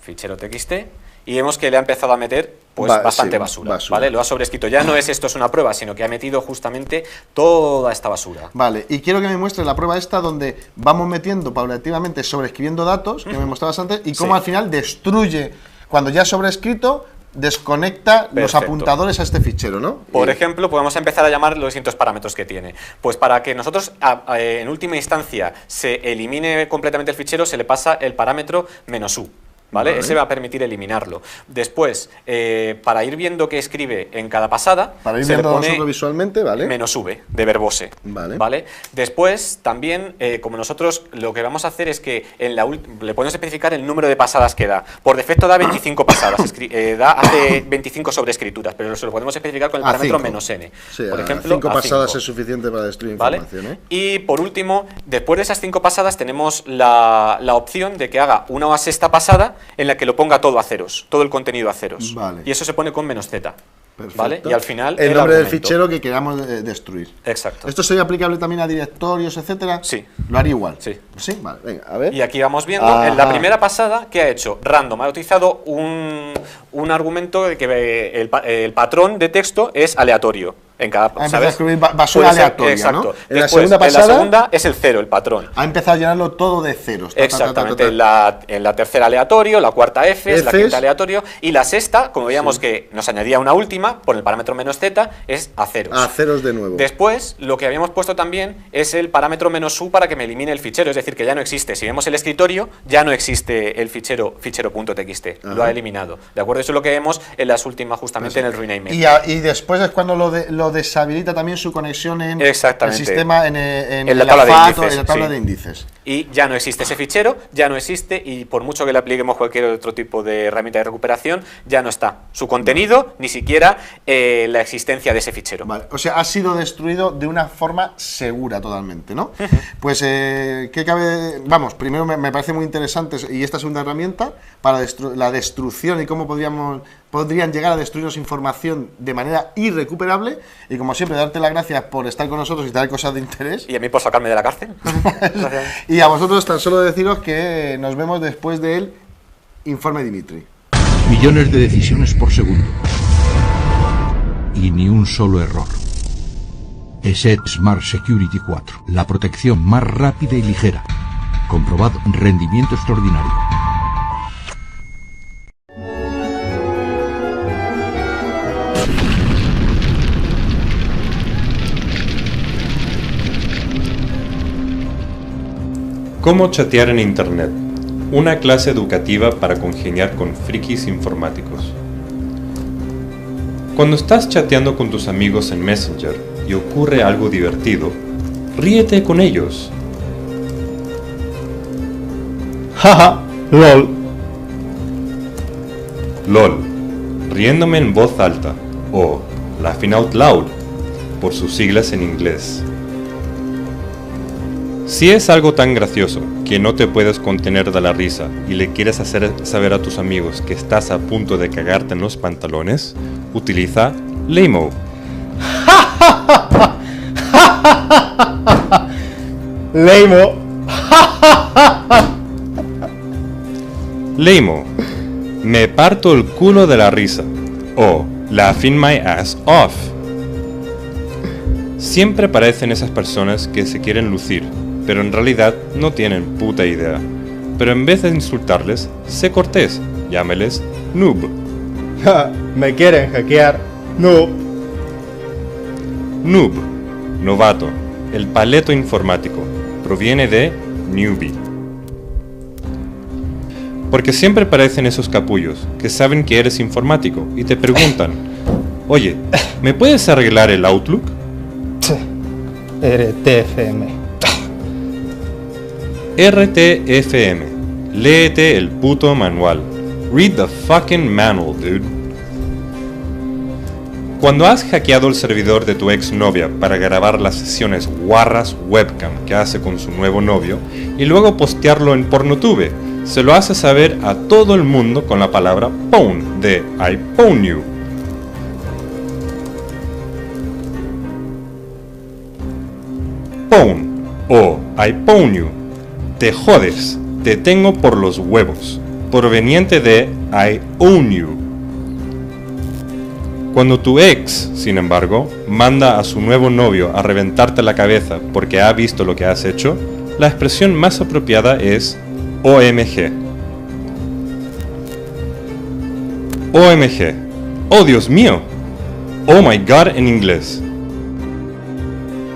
Fichero txt, y vemos que le ha empezado a meter pues bastante basura, ¿vale? Lo ha sobrescrito. Ya no es esto es una prueba, sino que ha metido justamente toda esta basura. Vale, y quiero que me muestre la prueba esta donde vamos metiendo paulativamente, sobreescribiendo datos, que me mostrabas antes, y cómo al final destruye, cuando ya ha sobrescrito, desconecta los apuntadores a este fichero, ¿no? Por ejemplo, podemos empezar a llamar los distintos parámetros que tiene. Pues para que nosotros, en última instancia, se elimine completamente el fichero, se le pasa el parámetro -u. ¿vale? Vale. Ese va a permitir eliminarlo. Después, para ir viendo qué escribe en cada pasada, Para ir se le viendo pone nosotros visualmente, ¿vale? -v de verbose. Vale. Después, también, como nosotros lo que vamos a hacer es que le podemos especificar el número de pasadas que da. Por defecto da 25 pasadas, hace 25 sobreescrituras, pero se lo podemos especificar con el parámetro -n. Sí, por ejemplo, 5 a pasadas 5. es suficiente para destruir ¿Vale? información, ¿eh? Y por último, después de esas 5 pasadas tenemos la opción de que haga una sexta pasada en la que lo ponga todo a ceros, todo el contenido a ceros. Vale. Y eso se pone con -z. Perfecto. ¿Vale? Y al final el nombre del argumento. fichero que queramos destruir. Exacto. ¿Esto sería aplicable también a directorios, etcétera? Sí. ¿Lo haría igual? Sí. Sí, vale, venga, a ver. Y aquí vamos viendo, en la primera pasada, ¿qué ha hecho? Random ha utilizado un argumento de que el patrón de texto es aleatorio. En cada, Ha empezado ¿sabes? a escribir basura Puede ser, aleatoria, exacto. ¿no? En Después, la segunda pasada en la segunda es el 0, el patrón. ha empezado a llenarlo todo de ceros. Exactamente, en la tercera aleatorio, la cuarta F, la quinta aleatorio, y la sexta, como veíamos que nos añadía una última, por el parámetro -z, es a ceros. A ceros de nuevo. Después, lo que habíamos puesto también es el parámetro -u para que me elimine el fichero, es decir, que ya no existe. Si vemos el escritorio, ya no existe el fichero.txt, lo ha eliminado. ¿De acuerdo? Eso es lo que vemos en las últimas, justamente en el rename. Y después es cuando lo deshabilita también su conexión en el sistema, en la tabla de FAT, índices, en la tabla sí. de índices. Y ya no existe ese fichero, ya no existe, y por mucho que le apliquemos cualquier otro tipo de herramienta de recuperación, ya no está su contenido, ni siquiera la existencia de ese fichero. Vale, o sea, ha sido destruido de una forma segura totalmente, ¿no? Pues, ¿qué cabe? Vamos, primero me parece muy interesante, y esta segunda herramienta, para la destrucción y cómo podrían llegar a destruirnos información de manera irrecuperable, y como siempre, darte las gracias por estar con nosotros y traer cosas de interés. Y a mí por sacarme de la cárcel. Gracias. Y a vosotros tan solo deciros que nos vemos después del informe Dimitri. Millones de decisiones por segundo. Y ni un solo error. ESET Smart Security 4. La protección más rápida y ligera. Comprobado rendimiento extraordinario. ¿Cómo chatear en Internet? Una clase educativa para congeniar con frikis informáticos. Cuando estás chateando con tus amigos en Messenger y ocurre algo divertido, ríete con ellos. Jaja, lol. LOL, riéndome en voz alta, o laughing out loud, por sus siglas en inglés. Si es algo tan gracioso que no te puedes contener de la risa y le quieres hacer saber a tus amigos que estás a punto de cagarte en los pantalones, utiliza Laymo. Laymo. Laymo, me parto el culo de la risa, o laughing my ass off. Siempre parecen esas personas que se quieren lucir, pero en realidad no tienen puta idea. Pero en vez de insultarles, sé cortés, llámeles noob. Me quieren hackear. No. Noob, novato, el paleto informático, proviene de newbie. Porque siempre parecen esos capullos que saben que eres informático y te preguntan, oye, ¿me puedes arreglar el Outlook? RTFM. RTFM. Léete el puto manual. Read the fucking manual, dude. Cuando has hackeado el servidor de tu exnovia para grabar las sesiones guarras webcam que hace con su nuevo novio y luego postearlo en Pornotube, se lo hace saber a todo el mundo con la palabra pwn de I pwn you. Pwn o I pwn you. Te jodes, te tengo por los huevos, proveniente de I own you. Cuando tu ex, sin embargo, manda a su nuevo novio a reventarte la cabeza porque ha visto lo que has hecho, la expresión más apropiada es OMG. OMG. ¡Oh, Dios mío! Oh my God en inglés.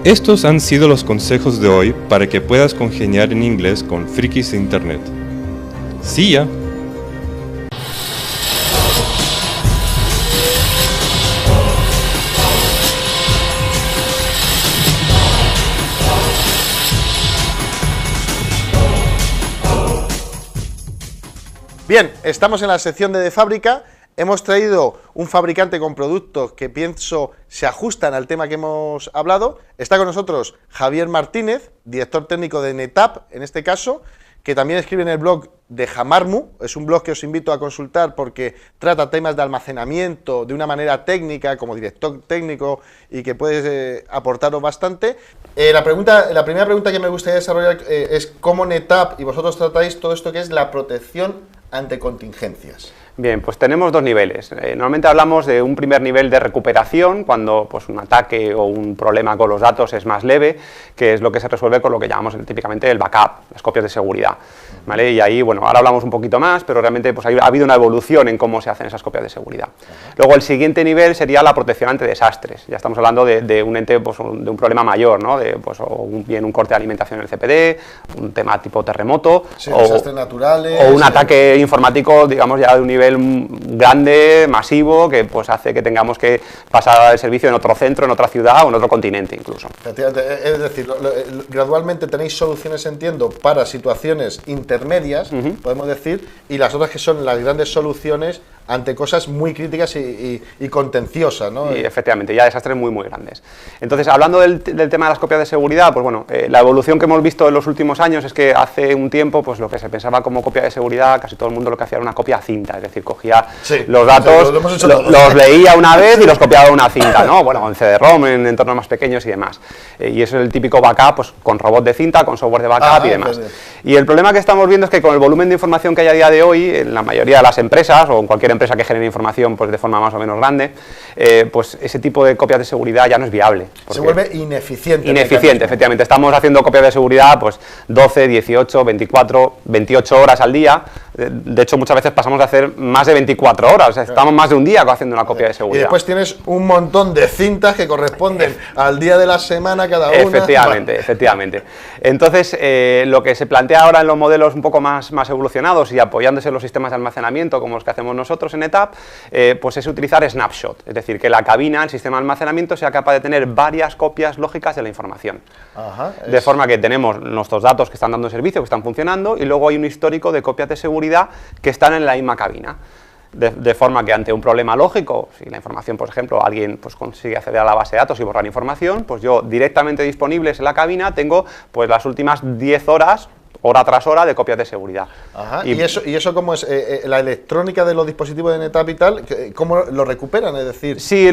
Estos han sido los consejos de hoy para que puedas congeniar en inglés con frikis de internet. See ya. Bien, estamos en la sección de fábrica. Hemos traído un fabricante con productos que pienso se ajustan al tema que hemos hablado. Está con nosotros Javier Martínez, director técnico de NetApp, en este caso, que también escribe en el blog de Jamarmu. Es un blog que os invito a consultar porque trata temas de almacenamiento de una manera técnica, como director técnico, y que puede aportaros bastante. La primera pregunta que me gustaría desarrollar es cómo NetApp y vosotros tratáis todo esto que es la protección ante contingencias. Bien, pues tenemos dos niveles. Normalmente hablamos de un primer nivel de recuperación, cuando pues, un ataque o un problema con los datos es más leve, que es lo que se resuelve con lo que llamamos típicamente el backup, las copias de seguridad. ¿Vale? Y ahí, bueno, ahora hablamos un poquito más, pero realmente pues, ha habido una evolución en cómo se hacen esas copias de seguridad. Luego el siguiente nivel sería la protección ante desastres. Ya estamos hablando de un ente, pues, de un problema mayor, ¿no? Bien un corte de alimentación en el CPD, un tema tipo terremoto, sí, desastres naturales, o un ataque informático, digamos, ya de un nivel grande, masivo, que pues hace que tengamos que pasar el servicio en otro centro, en otra ciudad o en otro continente incluso. Es decir, gradualmente tenéis soluciones, entiendo, para situaciones intermedias, podemos decir, y las otras que son las grandes soluciones ante cosas muy críticas y contenciosas, ¿no? Y efectivamente, ya desastres muy grandes. Entonces, hablando del tema de las copias de seguridad, pues bueno, la evolución que hemos visto en los últimos años es que hace un tiempo, pues lo que se pensaba como copia de seguridad, casi todo el mundo lo que hacía era una copia a cinta, es decir, cogía los datos, los leía una vez y los copiaba a una cinta, ¿no? Bueno, en CD-ROM, en entornos más pequeños y demás. Y eso es el típico backup, pues con robots de cinta, con software de backup y demás. Y el problema que estamos viendo es que con el volumen de información que hay a día de hoy, en la mayoría de las empresas, o en cualquier empresa que genere información pues de forma más o menos grande, pues ese tipo de copias de seguridad ya no es viable. Se vuelve ineficiente. Ineficiente, efectivamente. Estamos haciendo copias de seguridad pues 12, 18, 24, 28 horas al día. De hecho, muchas veces pasamos de hacer más de 24 horas. O sea, estamos más de un día haciendo una copia de seguridad. Y después tienes un montón de cintas que corresponden al día de la semana cada una. Efectivamente, efectivamente. Entonces, lo que se plantea ahora en los modelos un poco más evolucionados y apoyándose en los sistemas de almacenamiento como los que hacemos nosotros en NetApp, pues es utilizar snapshot. Es decir, que la cabina, el sistema de almacenamiento, sea capaz de tener varias copias lógicas de la información. De forma que tenemos nuestros datos que están dando servicio, que están funcionando, y luego hay un histórico de copias de seguridad que están en la misma cabina. De forma que ante un problema lógico, si la información, por ejemplo, alguien pues, consigue acceder a la base de datos y borrar información, pues yo directamente disponibles en la cabina tengo pues, las últimas 10 horas, hora tras hora, de copias de seguridad. ¿Y eso cómo es? ¿La electrónica de los dispositivos de NetApp y tal, cómo lo recuperan? Es decir, sí,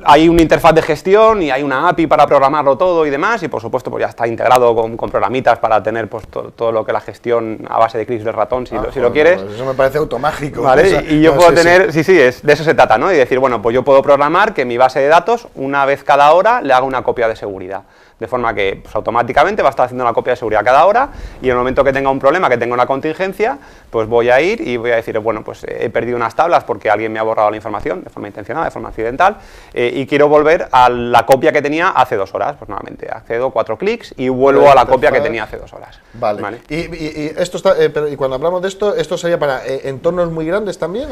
hay una interfaz de gestión y hay una API para programarlo todo y demás, y por supuesto pues ya está integrado con programitas para tener pues todo lo que la gestión a base de clics del ratón, si lo quieres. Pues eso me parece automágico. ¿Vale? O sea, y yo puedo tener, sí, de eso se trata, ¿no? Y decir, bueno, pues yo puedo programar que mi base de datos, una vez cada hora, le haga una copia de seguridad. De forma que pues, automáticamente va a estar haciendo una copia de seguridad cada hora, y en el momento que tenga un problema, que tenga una contingencia, pues voy a ir y voy a decir, bueno, pues he perdido unas tablas porque alguien me ha borrado la información de forma intencionada, de forma accidental, y quiero volver a la copia que tenía hace 2 horas. Pues nuevamente accedo 4 clics y vuelvo a la copia que tenía hace 2 horas. Vale. Y esto está, y cuando hablamos de esto sería para entornos muy grandes también.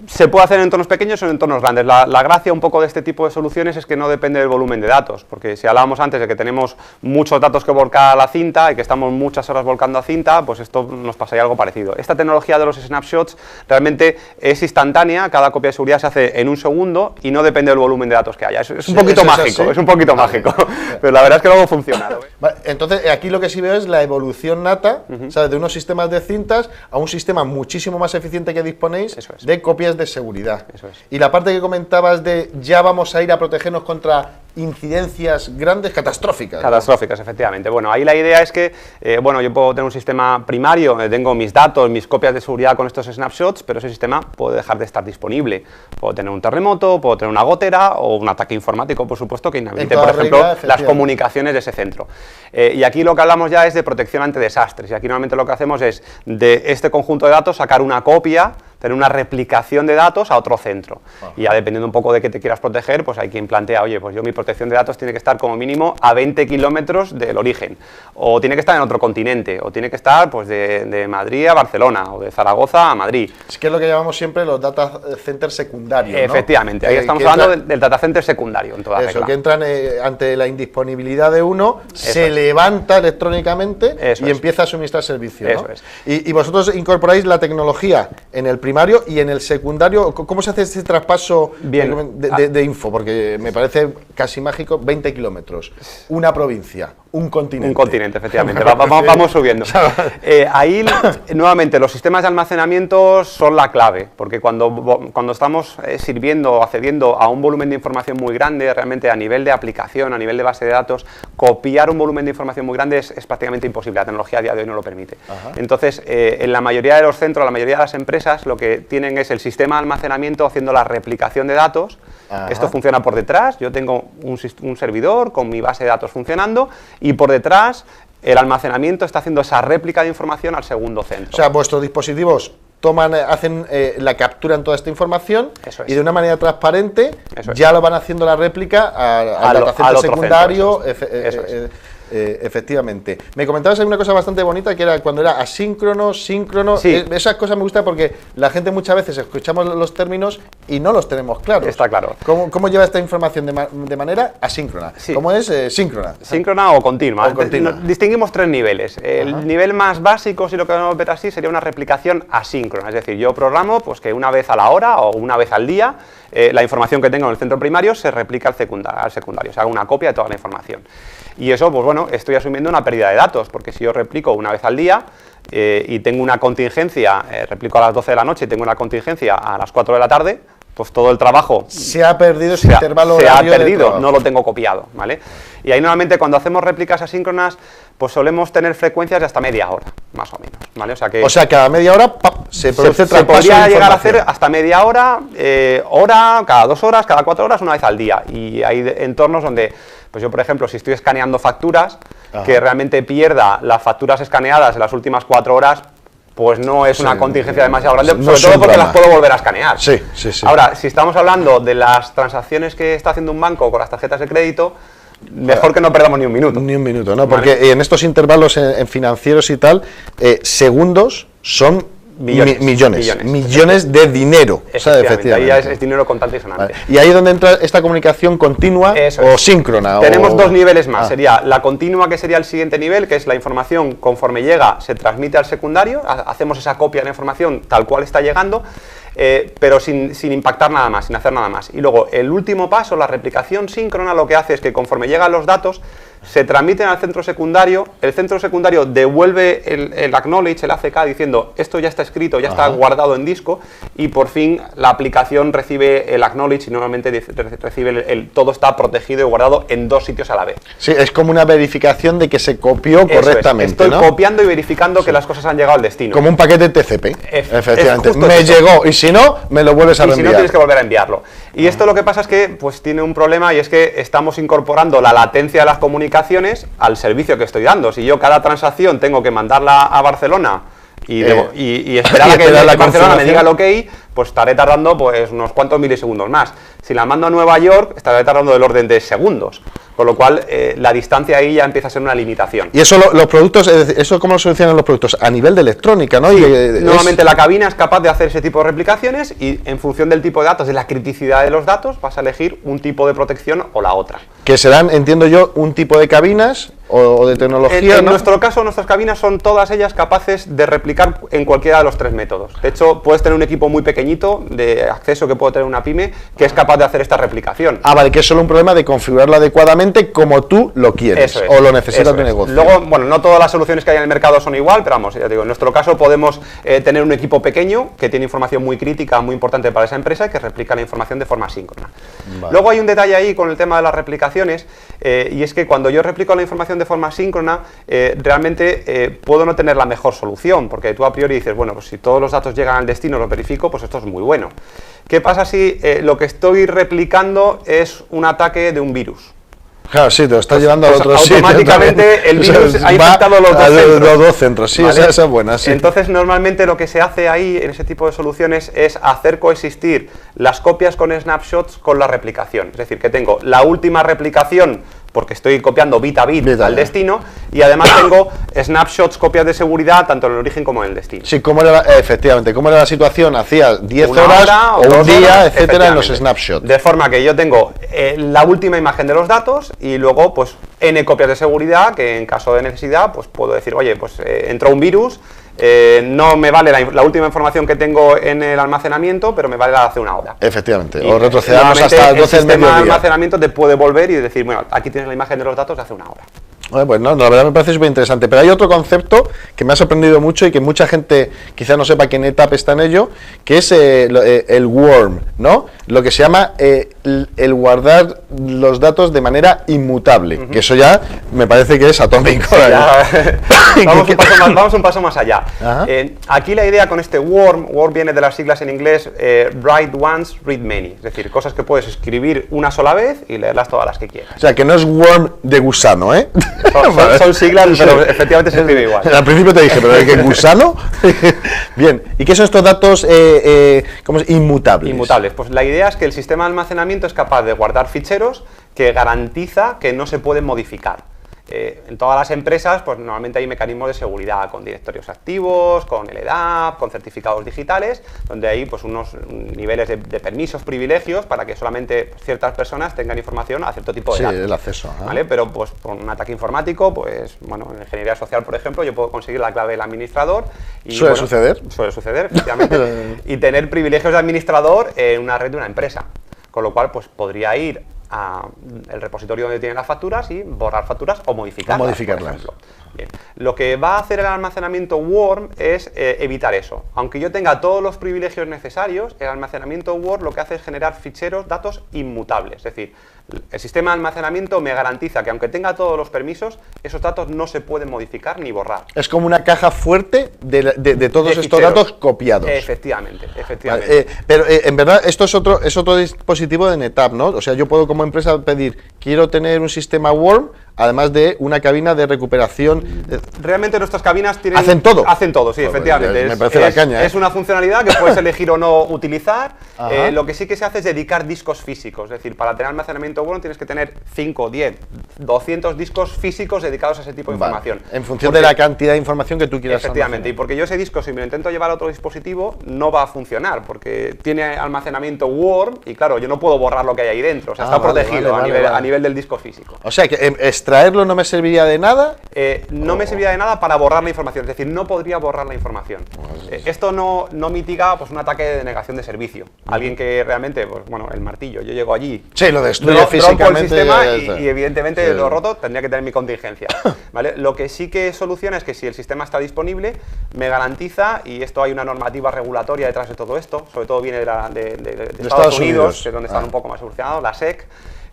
Se puede hacer en entornos pequeños o en entornos grandes. La gracia un poco de este tipo de soluciones es que no depende del volumen de datos, porque si hablábamos antes de que tenemos muchos datos que volcar a la cinta y que estamos muchas horas volcando a cinta, pues esto nos pasaría algo parecido. Esta tecnología de los snapshots realmente es instantánea, cada copia de seguridad se hace en 1 segundo y no depende del volumen de datos que haya. Es un poquito mágico, es un poquito mágico, pero la verdad es que luego funciona. Vale, entonces aquí lo que sí veo es la evolución nata, ¿sabes? De unos sistemas de cintas a un sistema muchísimo más eficiente que disponéis de copias de seguridad. Y la parte que comentabas de ya vamos a ir a protegernos contra incidencias grandes, catastróficas. Catastróficas, efectivamente. Bueno, ahí la idea es que, bueno, yo puedo tener un sistema primario donde tengo mis datos, mis copias de seguridad con estos snapshots, pero ese sistema puede dejar de estar disponible. Puedo tener un terremoto, puedo tener una gotera o un ataque informático, por supuesto, que inhabilite, por ejemplo, las comunicaciones de ese centro. Y aquí lo que hablamos ya es de protección ante desastres, y aquí normalmente lo que hacemos es de este conjunto de datos sacar una copia tener una replicación de datos a otro centro. Y ya dependiendo un poco de qué te quieras proteger, pues hay quien plantea, oye, pues yo mi protección de datos tiene que estar como mínimo a 20 kilómetros del origen, o tiene que estar en otro continente, o tiene que estar pues de Madrid a Barcelona, o de Zaragoza a Madrid. Es que es lo que llamamos siempre los data centers secundarios, ¿no? Efectivamente, ahí estamos hablando del data center secundario, en toda regla. Eso, que entran ante la indisponibilidad de uno, se levanta electrónicamente y empieza a suministrar servicios, ¿no? Eso es. Y vosotros incorporáis la tecnología en el primario y en el secundario. ¿Cómo se hace ese traspaso de info? Porque me parece casi mágico, 20 kilómetros, una provincia, un continente. Un continente, efectivamente. Vamos subiendo. Ahí, nuevamente, los sistemas de almacenamiento son la clave, porque cuando estamos sirviendo o accediendo a un volumen de información muy grande, realmente a nivel de aplicación, a nivel de base de datos, copiar un volumen de información muy grande es prácticamente imposible. La tecnología a día de hoy no lo permite. Entonces, en la mayoría de los centros, la mayoría de las empresas, lo que tienen es el sistema de almacenamiento haciendo la replicación de datos. Esto funciona por detrás. Yo tengo un servidor con mi base de datos funcionando y por detrás el almacenamiento está haciendo esa réplica de información al segundo centro. O sea, vuestros dispositivos hacen la captura en toda esta información y de una manera transparente ya lo van haciendo la réplica al datacenter secundario. Efectivamente. Me comentabas una cosa bastante bonita, que era cuando era asíncrono, síncrono. Esas cosas me gustan porque la gente muchas veces escuchamos los términos y no los tenemos claros. Está claro. ¿Cómo lleva esta información de manera asíncrona? ¿Cómo es síncrona? Síncrona o continua. Distinguimos tres niveles. El nivel más básico, si lo queremos ver así, sería una replicación asíncrona. Es decir, yo programo pues, que una vez a la hora o una vez al día la información que tengo en el centro primario se replica al secundario. Se haga una copia de toda la información. Y eso, pues bueno, estoy asumiendo una pérdida de datos, porque si yo replico una vez al día y tengo una contingencia, replico a las 12 de la noche y tengo una contingencia a las 4 de la tarde, pues todo el trabajo se ha perdido ese intervalo horario. Se ha perdido, no lo tengo copiado, ¿vale? Y ahí normalmente cuando hacemos réplicas asíncronas, pues solemos tener frecuencias de hasta media hora, más o menos, ¿vale? O sea, cada media hora se produce traspaso. Se podría llegar a hacer hasta media hora, cada 2 horas, cada 4 horas, una vez al día. Y hay entornos donde, pues yo por ejemplo, si estoy escaneando facturas, que realmente pierda las facturas escaneadas en las últimas 4 horas, pues no es una contingencia demasiado grande, sobre todo porque las puedo volver a escanear. Ahora, si estamos hablando de las transacciones que está haciendo un banco con las tarjetas de crédito, mejor que no perdamos ni un minuto. Ni un minuto, ¿no? Porque en estos intervalos en financieros y tal, segundos son millones de dinero. Efectivamente, ahí ya es dinero contante y sonante. Y ahí es donde entra esta comunicación continua o síncrona. Tenemos dos niveles más. Sería la continua, que sería el siguiente nivel, que es la información conforme llega, se transmite al secundario, hacemos esa copia de la información tal cual está llegando, pero sin impactar nada más, sin hacer nada más. Y luego el último paso, la replicación síncrona, lo que hace es que conforme llegan los datos, se transmiten al centro secundario, el centro secundario devuelve el acknowledge, el ACK, diciendo esto ya está escrito, ya está guardado en disco, y por fin la aplicación recibe el acknowledge y normalmente recibe todo está protegido y guardado en 2 sitios a la vez. Sí, es como una verificación de que se copió correctamente. Estoy copiando y verificando que las cosas han llegado al destino. Como un paquete TCP, efectivamente. Me llegó, y si no, me lo vuelves a reenviar. Y si no, tienes que volver a enviarlo. Y esto lo que pasa es que pues tiene un problema, y es que estamos incorporando la latencia de las comunicaciones al servicio que estoy dando. Si yo cada transacción tengo que mandarla a Barcelona y esperar a que Barcelona me diga el OK, pues estaré tardando pues unos cuantos milisegundos más. Si la mando a Nueva York, estaré tardando del orden de segundos. Con lo cual, la distancia ahí ya empieza a ser una limitación. Y eso los productos, ¿eso cómo lo solucionan los productos? A nivel de electrónica, ¿no? Nuevamente la cabina es capaz de hacer ese tipo de replicaciones y en función del tipo de datos, de la criticidad de los datos, vas a elegir un tipo de protección o la otra. Que serán, entiendo yo, un tipo de cabinas o de tecnología, En nuestro caso, nuestras cabinas son todas ellas capaces de replicar en cualquiera de los 3 métodos. De hecho, puedes tener un equipo muy pequeñito de acceso que puede tener una pyme que es capaz de hacer esta replicación. Vale, que es solo un problema de configurarlo adecuadamente como tú lo quieres o lo necesita tu negocio. Luego, bueno, no todas las soluciones que hay en el mercado son igual, pero vamos, ya digo, en nuestro caso podemos tener un equipo pequeño que tiene información muy crítica, muy importante para esa empresa, que replica la información de forma síncrona. Luego hay un detalle ahí con el tema de las replicaciones, y es que cuando yo replico la información de forma síncrona, realmente puedo no tener la mejor solución, porque tú a priori dices, bueno, pues si todos los datos llegan al destino, los verifico, pues esto es muy bueno. ¿Qué pasa si lo que estoy replicando es un ataque de un virus? Claro, sí, te lo estás llevando a otro sitio. Automáticamente el virus ha infectado los dos centros. Sí, ¿vale? esa es buena, sí. Entonces, normalmente lo que se hace ahí, en ese tipo de soluciones, es hacer coexistir las copias con snapshots con la replicación. Es decir, que tengo la última replicación, porque estoy copiando bit a bit al destino, y además tengo snapshots, copias de seguridad, tanto en el origen como en el destino. Sí, efectivamente, cómo era la situación, hacía 10 horas o un día, etcétera, en los snapshots. De forma que yo tengo la última imagen de los datos y luego, pues, n copias de seguridad, que en caso de necesidad, pues puedo decir, oye, pues entró un virus, no me vale la última información que tengo en el almacenamiento, pero me vale la de hace una hora. Efectivamente, Y, o retrocedamos hasta las 12 del el sistema de mediodía. almacenamiento te puede volver y decir, bueno, aquí tienes la imagen de los datos de hace una hora. Pues no, la verdad me parece súper interesante. Pero hay otro concepto que me ha sorprendido mucho y que mucha gente quizá no sepa que en ETAP está en ello, que es el worm, ¿no? Lo que se llama el guardar los datos de manera inmutable, que eso ya me parece que es atómico. Sí, vamos un paso más allá. Aquí la idea con este worm viene de las siglas en inglés write once, read many, es decir, cosas que puedes escribir una sola vez y leerlas todas las que quieras. O sea, que no es worm de gusano, ¿eh? Son siglas, pero efectivamente se escribe igual. Al principio te dije, pero ¿qué gusano? Bien, ¿y qué son estos datos ¿cómo es? Inmutables? Inmutables. Pues la idea es que el sistema de almacenamiento es capaz de guardar ficheros que garantiza que no se pueden modificar. En todas las empresas, pues normalmente hay mecanismos de seguridad con directorios activos, con LDAP, con certificados digitales, donde hay pues unos niveles de permisos, privilegios, para que solamente ciertas personas tengan información a cierto tipo de datos. Sí, el acceso. ¿Vale? Pero pues con un ataque informático, pues bueno, en ingeniería social, por ejemplo, yo puedo conseguir la clave del administrador. Y, ¿Suele suceder? Suele suceder, efectivamente. Y tener privilegios de administrador en una red de una empresa. Con lo cual, pues podría ir el repositorio donde tienen las facturas y borrar facturas o modificarlas. Por ejemplo. Bien. Lo que va a hacer el almacenamiento worm es evitar eso. Aunque yo tenga todos los privilegios necesarios, el almacenamiento worm lo que hace es generar ficheros, datos inmutables. Es decir, el sistema de almacenamiento me garantiza que aunque tenga todos los permisos, esos datos no se pueden modificar ni borrar. Es como una caja fuerte de todos estos datos copiados. Efectivamente. Vale, pero en verdad esto es otro dispositivo de NetApp, ¿no? O sea, yo puedo como empresa pedir, quiero tener un sistema worm, además de una cabina de recuperación. Realmente nuestras cabinas tienen... ¿Hacen todo? Hacen todo, sí, pues efectivamente. Me parece la caña, ¿eh? Es una funcionalidad que puedes elegir o no utilizar. Lo que sí que se hace es dedicar discos físicos. Es decir, para tener almacenamiento bueno tienes que tener 5, 10, 200 discos físicos dedicados a ese tipo de información. En función de la cantidad de información que tú quieras efectivamente, almacenar. Y porque yo ese disco, si me lo intento llevar a otro dispositivo, no va a funcionar, porque tiene almacenamiento worm y claro, yo no puedo borrar lo que hay ahí dentro. O sea, está protegido a nivel del disco físico. O sea, que extraerlo no me serviría de nada. No me serviría de nada para borrar la información, es decir, no podría borrar la información. Esto no mitiga pues, un ataque de denegación de servicio. Alguien que realmente, pues bueno, el martillo, yo llego allí, sí, lo destruye físicamente, rompo el sistema y evidentemente lo roto, tendría que tener mi contingencia. ¿Vale? Lo que sí que soluciona es que si el sistema está disponible, me garantiza, y esto hay una normativa regulatoria detrás de todo esto, sobre todo viene de Estados Unidos, que es donde están un poco más evolucionados, la SEC,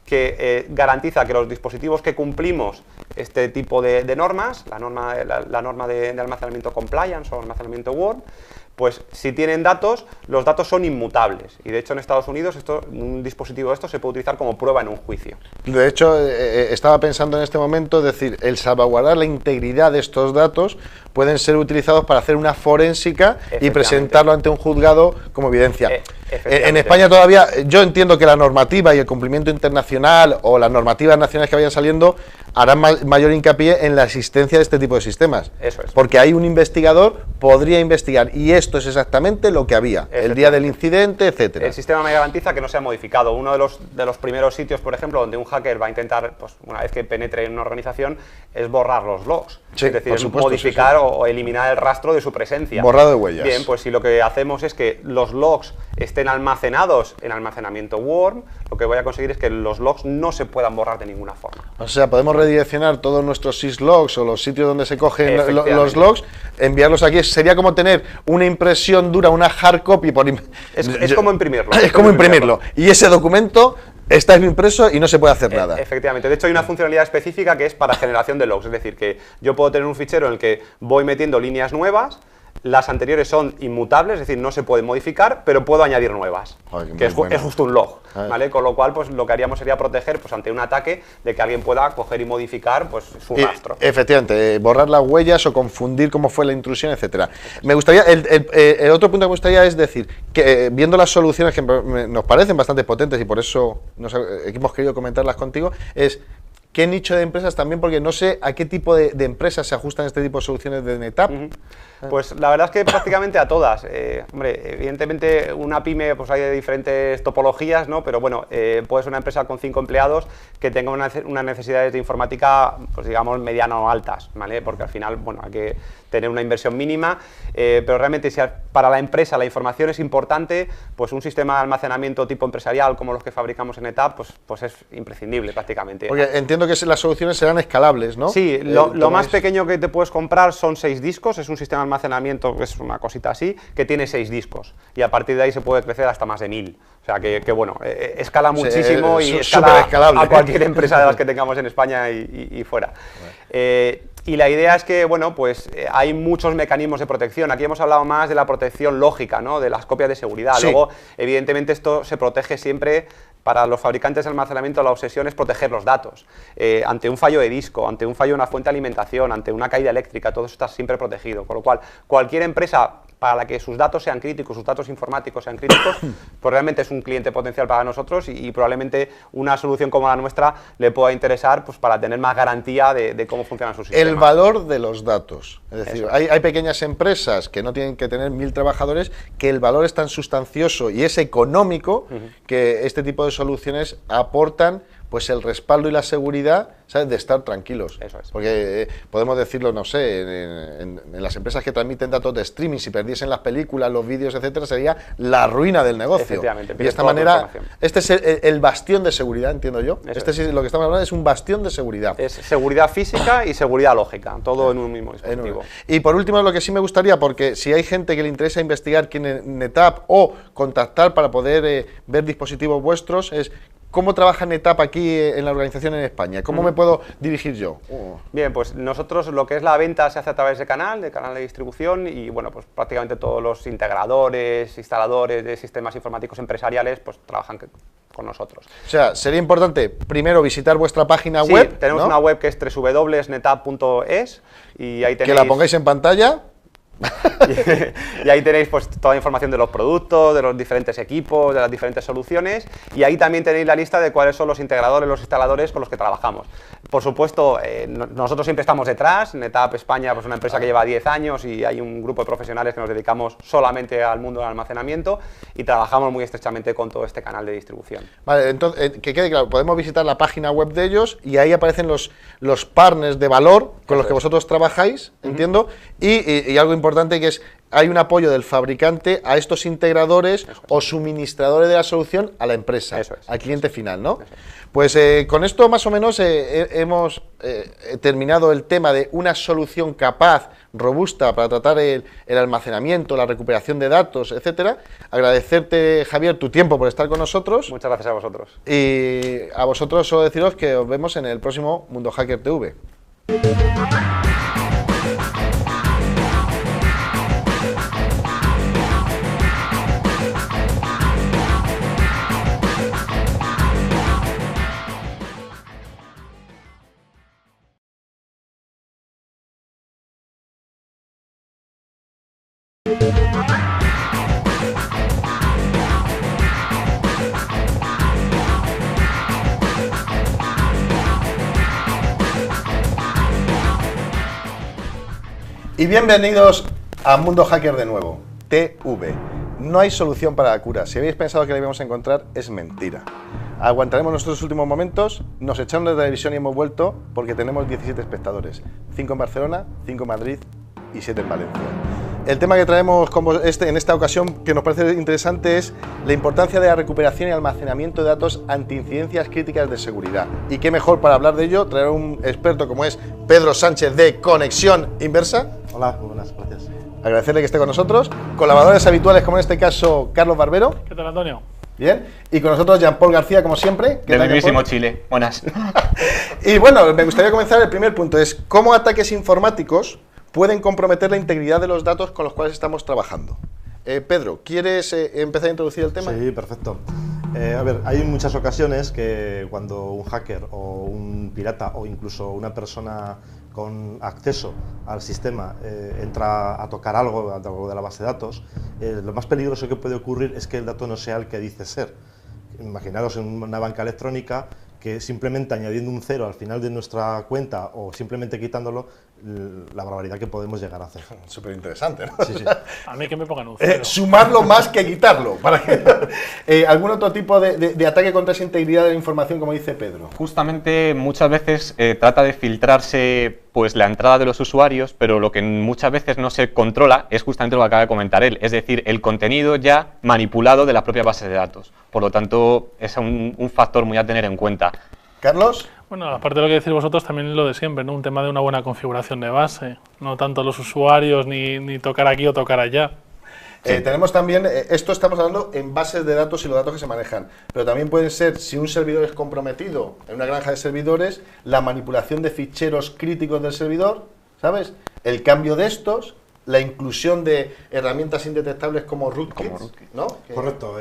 que garantiza que los dispositivos que cumplimos este tipo de normas, la norma de almacenamiento compliance o almacenamiento worm, pues si tienen datos, los datos son inmutables. Y de hecho en Estados Unidos un dispositivo de estos se puede utilizar como prueba en un juicio. De hecho, estaba pensando en este momento, es decir, el salvaguardar la integridad de estos datos pueden ser utilizados para hacer una forénsica y presentarlo ante un juzgado como evidencia. En España todavía, yo entiendo que la normativa y el cumplimiento internacional o las normativas nacionales que vayan saliendo harán mayor hincapié en la existencia de este tipo de sistemas. Eso es. Porque hay un investigador, podría investigar, y esto es exactamente lo que había, el día del incidente, etcétera. El sistema me garantiza que no sea modificado. Uno de los primeros sitios, por ejemplo, donde un hacker va a intentar, pues una vez que penetre en una organización, es borrar los logs. Sí, es decir, modificar o eliminar el rastro de su presencia. Borrado de huellas. Bien, pues si lo que hacemos es que los logs estén almacenados en almacenamiento worm, lo que voy a conseguir es que los logs no se puedan borrar de ninguna forma. O sea, podemos redireccionar todos nuestros syslogs o los sitios donde se cogen los logs, enviarlos aquí. Sería como tener una impresión dura, una hard copy. Es como imprimirlo. Es como imprimirlo. Y ese documento está impreso y no se puede hacer nada. Efectivamente. De hecho, hay una funcionalidad específica que es para generación de logs. Es decir, que yo puedo tener un fichero en el que voy metiendo líneas nuevas, las anteriores son inmutables, es decir, no se pueden modificar, pero puedo añadir nuevas, Joder, que es justo un log, Ah. ¿vale? Con lo cual, pues lo que haríamos sería proteger, pues ante un ataque, de que alguien pueda coger y modificar, pues su rastro. Efectivamente, borrar las huellas o confundir cómo fue la intrusión, etcétera. Me gustaría, el otro punto que me gustaría es decir, que viendo las soluciones que nos parecen bastante potentes y por eso hemos querido comentarlas contigo, es qué nicho de empresas también, porque no sé a qué tipo de empresas se ajustan este tipo de soluciones de NetApp. Pues la verdad es que prácticamente a todas. Hombre, evidentemente una pyme pues hay de diferentes topologías, ¿no? Pero bueno, puede ser una empresa con 5 empleados que tenga unas necesidades de informática, pues digamos, mediano o altas, ¿vale? Porque al final, bueno, hay que tener una inversión mínima, pero realmente si para la empresa la información es importante, pues un sistema de almacenamiento tipo empresarial como los que fabricamos en NetApp, pues es imprescindible prácticamente. Porque entiendo que las soluciones serán escalables, ¿no? Sí, lo más pequeño que te puedes comprar son 6 discos, es un sistema de almacenamiento, es una cosita así, que tiene 6 discos, y a partir de ahí se puede crecer hasta más de 1000. O sea que bueno, escala muchísimo y escala a cualquier empresa de las que tengamos en España y fuera. Y la idea es que, bueno, pues hay muchos mecanismos de protección. Aquí hemos hablado más de la protección lógica, ¿no? De las copias de seguridad. Sí. Luego, evidentemente, esto se protege siempre. Para los fabricantes de almacenamiento, la obsesión es proteger los datos. Ante un fallo de disco, ante un fallo de una fuente de alimentación, ante una caída eléctrica, todo eso está siempre protegido. Con lo cual, cualquier empresa para la que sus datos sean críticos, sus datos informáticos sean críticos, pues realmente es un cliente potencial para nosotros y probablemente una solución como la nuestra le pueda interesar pues para tener más garantía de cómo funcionan sus sistemas. El valor de los datos. Es decir, hay pequeñas empresas que no tienen que tener 1000 trabajadores, que el valor es tan sustancioso y es económico que este tipo de soluciones aportan pues el respaldo y la seguridad, ¿sabes?, de estar tranquilos. Eso es. Porque podemos decirlo, no sé, en las empresas que transmiten datos de streaming, si perdiesen las películas, los vídeos, etcétera, sería la ruina del negocio. Efectivamente. Y de esta manera, este es el bastión de seguridad, entiendo yo. Este es lo que estamos hablando, es un bastión de seguridad. Es seguridad física y seguridad lógica, todo en un mismo dispositivo. Y por último, lo que sí me gustaría, porque si hay gente que le interesa investigar quién es NetApp o contactar para poder ver dispositivos vuestros, es ¿cómo trabaja NetApp aquí en la organización en España? ¿Cómo me puedo dirigir yo? Bien, pues nosotros lo que es la venta se hace a través de canal de distribución y bueno, pues prácticamente todos los integradores, instaladores de sistemas informáticos empresariales pues trabajan con nosotros. O sea, sería importante primero visitar vuestra página sí, web. Tenemos una web que es www.netapp.es y ahí tenéis... Que la pongáis en pantalla. Y ahí tenéis pues toda la información de los productos, de los diferentes equipos, de las diferentes soluciones y ahí también tenéis la lista de cuáles son los integradores, los instaladores con los que trabajamos. Por supuesto, nosotros siempre estamos detrás. NetApp España pues una empresa que lleva 10 años y hay un grupo de profesionales que nos dedicamos solamente al mundo del almacenamiento y trabajamos muy estrechamente con todo este canal de distribución. Vale, entonces, que quede claro, podemos visitar la página web de ellos y ahí aparecen los partners de valor con los que vosotros trabajáis, entiendo, y algo importante que es, hay un apoyo del fabricante a estos integradores o suministradores de la solución a la empresa, al cliente final, ¿no? Pues con esto más o menos hemos terminado el tema de una solución capaz, robusta para tratar el almacenamiento, la recuperación de datos, etcétera. Agradecerte, Javier, tu tiempo por estar con nosotros. Muchas gracias a vosotros. Y a vosotros solo deciros que os vemos en el próximo Mundo Hacker TV. Y bienvenidos a Mundo Hacker de nuevo, TV. No hay solución para la cura. Si habéis pensado que la íbamos a encontrar, es mentira. Aguantaremos nuestros últimos momentos, nos echaron de televisión y hemos vuelto porque tenemos 17 espectadores. 5 en Barcelona, 5 en Madrid y 7 en Valencia. El tema que traemos en esta ocasión, que nos parece interesante, es la importancia de la recuperación y almacenamiento de datos ante incidencias críticas de seguridad. Y qué mejor para hablar de ello, traer a un experto como es Pedro Sánchez de Conexión Inversa. Hola, muy buenas, gracias. Agradecerle que esté con nosotros. Colaboradores habituales, como en este caso Carlos Barbero. ¿Qué tal, Antonio? Bien. Y con nosotros Jean-Paul García, como siempre. De mismísimo Chile. Buenas. Y bueno, me gustaría comenzar el primer punto, es cómo ataques informáticos pueden comprometer la integridad de los datos con los cuales estamos trabajando. Pedro, ¿quieres empezar a introducir el tema? Sí, perfecto. A ver, hay muchas ocasiones que cuando un hacker o un pirata o incluso una persona con acceso al sistema entra a tocar algo de la base de datos, lo más peligroso que puede ocurrir es que el dato no sea el que dice ser. Imaginaros en una banca electrónica que simplemente añadiendo un 0 al final de nuestra cuenta o simplemente quitándolo, la barbaridad que podemos llegar a hacer. Súper interesante, ¿no? Sí, sí. A mí que me pongan un 0. Sumarlo más que quitarlo. Para que, ¿algún otro tipo de ataque contra esa integridad de la información, como dice Pedro? Justamente muchas veces trata de filtrarse pues la entrada de los usuarios, pero lo que muchas veces no se controla es justamente lo que acaba de comentar él, es decir, el contenido ya manipulado de la propia base de datos. Por lo tanto, es un factor muy a tener en cuenta. ¿Carlos? Bueno, aparte de lo que decís vosotros, también lo de siempre, ¿no? Un tema de una buena configuración de base, no tanto los usuarios ni tocar aquí o tocar allá. Tenemos también, esto estamos hablando en bases de datos y los datos que se manejan, pero también pueden ser, si un servidor es comprometido en una granja de servidores, la manipulación de ficheros críticos del servidor, ¿sabes? El cambio de estos, la inclusión de herramientas indetectables como rootkits, ¿no? Correcto.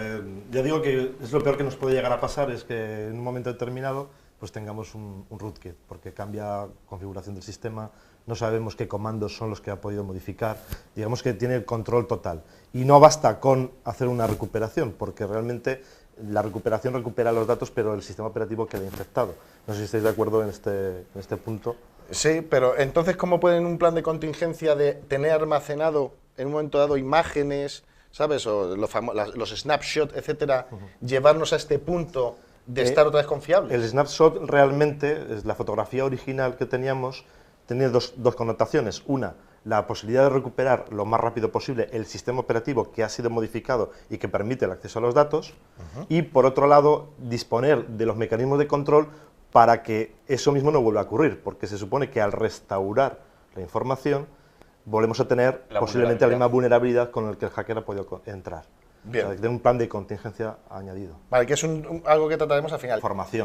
Ya digo que es lo peor que nos puede llegar a pasar, es que en un momento determinado pues tengamos un rootkit, porque cambia configuración del sistema, no sabemos qué comandos son los que ha podido modificar, digamos que tiene el control total. Y no basta con hacer una recuperación, porque realmente la recuperación recupera los datos, pero el sistema operativo queda infectado. No sé si estáis de acuerdo en este punto. Sí, pero entonces, ¿cómo pueden un plan de contingencia de tener almacenado en un momento dado imágenes, ¿sabes? O los snapshots, etcétera, llevarnos a este punto de estar otra vez confiables? El snapshot realmente, es la fotografía original que teníamos, tenía dos connotaciones. Una, la posibilidad de recuperar lo más rápido posible el sistema operativo que ha sido modificado y que permite el acceso a los datos. Y por otro lado, disponer de los mecanismos de control para que eso mismo no vuelva a ocurrir, porque se supone que al restaurar la información volvemos a tener posiblemente la misma vulnerabilidad con el que el hacker ha podido entrar. Bien. O sea, de un plan de contingencia añadido. Vale, que es algo que trataremos al final.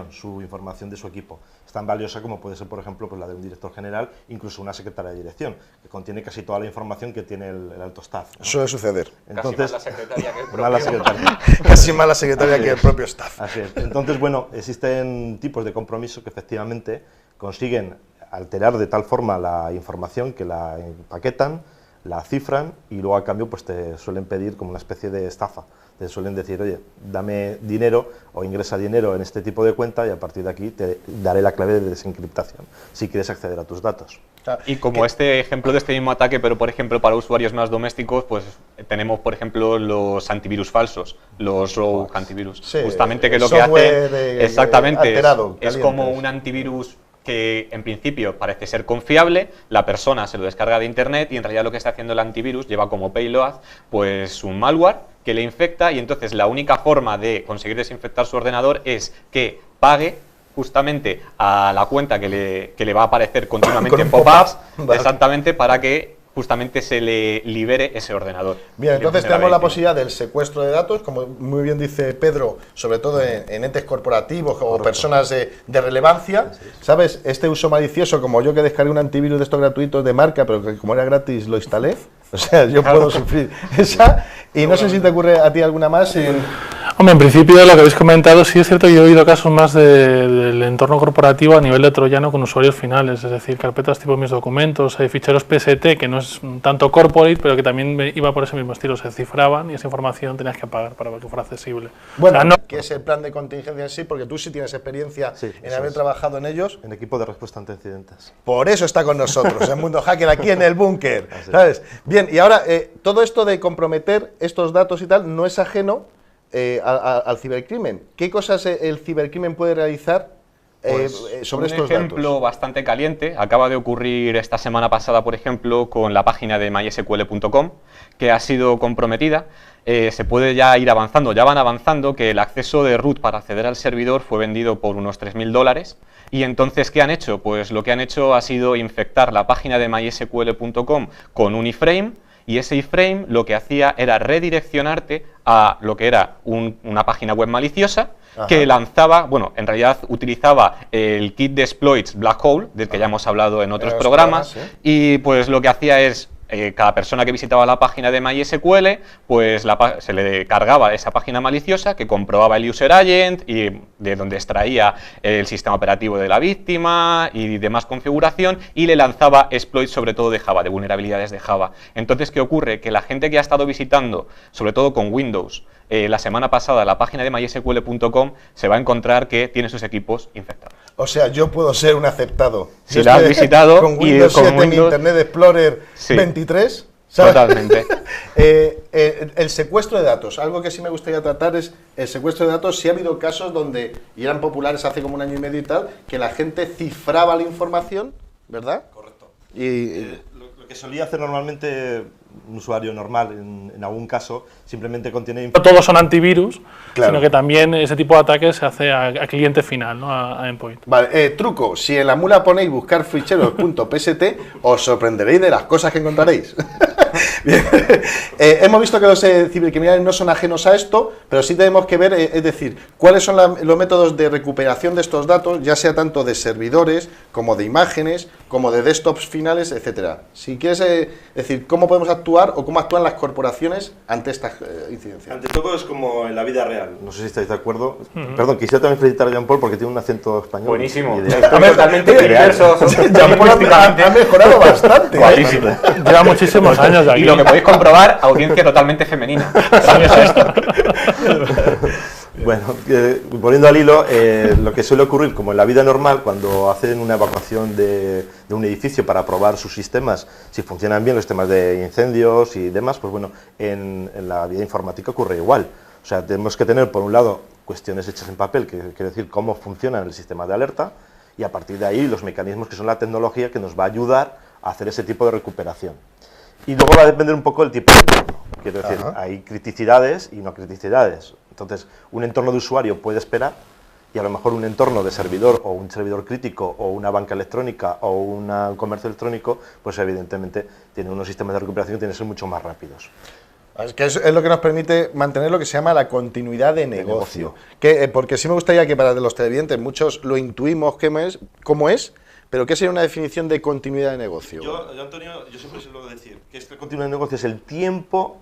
Su información de su equipo. Es tan valiosa como puede ser, por ejemplo, pues la de un director general, incluso una secretaria de dirección, que contiene casi toda la información que tiene el alto staff, ¿no? Suele suceder. Entonces, Casi más la secretaria que el propio. más la secretaria. Casi más la secretaria que el propio staff. Así es. Entonces, bueno, existen tipos de compromiso que efectivamente consiguen alterar de tal forma la información que la empaquetan, la cifran y luego a cambio pues te suelen pedir como una especie de estafa. Te suelen decir, oye, dame dinero o ingresa dinero en este tipo de cuenta y a partir de aquí te daré la clave de desencriptación si quieres acceder a tus datos. Y como este ejemplo de este mismo ataque, pero por ejemplo para usuarios más domésticos, pues tenemos por ejemplo los antivirus falsos, los rogue antivirus. Sí, justamente que lo que hace exactamente alterado, es como un antivirus que en principio parece ser confiable, la persona se lo descarga de internet y en realidad lo que está haciendo el antivirus lleva como payload pues un malware que le infecta y entonces la única forma de conseguir desinfectar su ordenador es que pague justamente a la cuenta que le va a aparecer continuamente en pop-ups, exactamente para que justamente se le libere ese ordenador. Bien, entonces tenemos la posibilidad del secuestro de datos, como muy bien dice Pedro, sobre todo en entes corporativos o personas de relevancia, ¿sabes? Este uso malicioso, como yo que descargué un antivirus de estos gratuitos de marca, pero que como era gratis lo instalé, o sea, yo puedo sufrir esa, y no sé si te ocurre a ti alguna más. Hombre, en principio lo que habéis comentado, sí es cierto que yo he oído casos más del entorno corporativo a nivel de troyano con usuarios finales, es decir, carpetas tipo mis documentos, hay ficheros PST que no es tanto corporate, pero que también iba por ese mismo estilo, se cifraban y esa información tenías que pagar para que fuera accesible. Bueno, o sea, ¿qué es el plan de contingencia en sí? Porque tú sí tienes experiencia en haber trabajado en ellos. En equipo de respuesta ante incidentes. Por eso está con nosotros, en Mundo Hacker, aquí en el búnker, ¿sabes? Bien, y ahora, todo esto de comprometer estos datos y tal no es ajeno al cibercrimen. ¿Qué cosas el cibercrimen puede realizar sobre estos datos? Un ejemplo bastante caliente acaba de ocurrir esta semana pasada, por ejemplo, con la página de mysql.com, que ha sido comprometida. Se puede ya ir avanzando, ya van avanzando, que el acceso de root para acceder al servidor fue vendido por unos $3.000. Y entonces, ¿qué han hecho? Pues lo que han hecho ha sido infectar la página de mysql.com con un iframe y ese iframe lo que hacía era redireccionarte a lo que era una página web maliciosa que lanzaba, bueno, en realidad utilizaba el kit de exploits Black Hole, del que ya hemos hablado en otros programas, y pues lo que hacía es cada persona que visitaba la página de MySQL, pues se le cargaba esa página maliciosa que comprobaba el user agent y de donde extraía el sistema operativo de la víctima y demás configuración, y le lanzaba exploits sobre todo de Java, de vulnerabilidades de Java. Entonces, ¿qué ocurre? Que la gente que ha estado visitando, sobre todo con Windows, la semana pasada la página de mysql.com, se va a encontrar que tiene sus equipos infectados. O sea, yo puedo ser un aceptado. Si la has visitado con Windows 7 en Internet Explorer 23, ¿sabes? Totalmente. El secuestro de datos. Algo que sí me gustaría tratar es el secuestro de datos. Sí ha habido casos donde, y eran populares hace como un año y medio y tal, que la gente cifraba la información, ¿verdad? Correcto. Y Lo que solía hacer normalmente un usuario normal, en algún caso, simplemente contiene... No todos son antivirus, Claro. sino que también ese tipo de ataques se hace a cliente final, ¿no? a endpoint. Vale, truco, si en la mula ponéis buscar ficheros.pst, os sorprenderéis de las cosas que encontraréis. Bien. Hemos visto que los cibercriminales no son ajenos a esto, pero sí tenemos que ver, es decir, cuáles son los métodos de recuperación de estos datos, ya sea tanto de servidores, como de imágenes, como de desktops finales, etcétera. Si quieres decir, ¿cómo podemos actuar o cómo actúan las corporaciones ante estas incidencias? Ante todo es como en la vida real. No sé si estáis de acuerdo. Perdón, quisiera también felicitar a Jean Paul porque tiene un acento español. Buenísimo. Ideal. Totalmente diverso. Ha mejorado bastante. Guapísimo. Lleva muchísimos años de aquí. Y lo que podéis comprobar, audiencia totalmente femenina. Bueno, volviendo al hilo, lo que suele ocurrir, como en la vida normal, cuando hacen una evacuación de un edificio para probar sus sistemas, si funcionan bien los sistemas de incendios y demás, pues bueno, en la vida informática ocurre igual. O sea, tenemos que tener, por un lado, cuestiones hechas en papel, que quiere decir cómo funciona el sistema de alerta, y a partir de ahí los mecanismos que son la tecnología que nos va a ayudar a hacer ese tipo de recuperación. Y luego va a depender un poco del tipo de entorno. Quiero decir, hay criticidades y no criticidades. Entonces, un entorno de usuario puede esperar, y a lo mejor un entorno de servidor o un servidor crítico o una banca electrónica o un comercio electrónico, pues evidentemente tiene unos sistemas de recuperación que tienen que ser mucho más rápidos. Es que es lo que nos permite mantener lo que se llama la continuidad de negocio. Porque sí me gustaría que para los televidentes muchos lo intuimos cómo es, pero ¿qué sería una definición de continuidad de negocio? Yo Antonio, yo siempre suelo decir que esta continuidad de negocio es el tiempo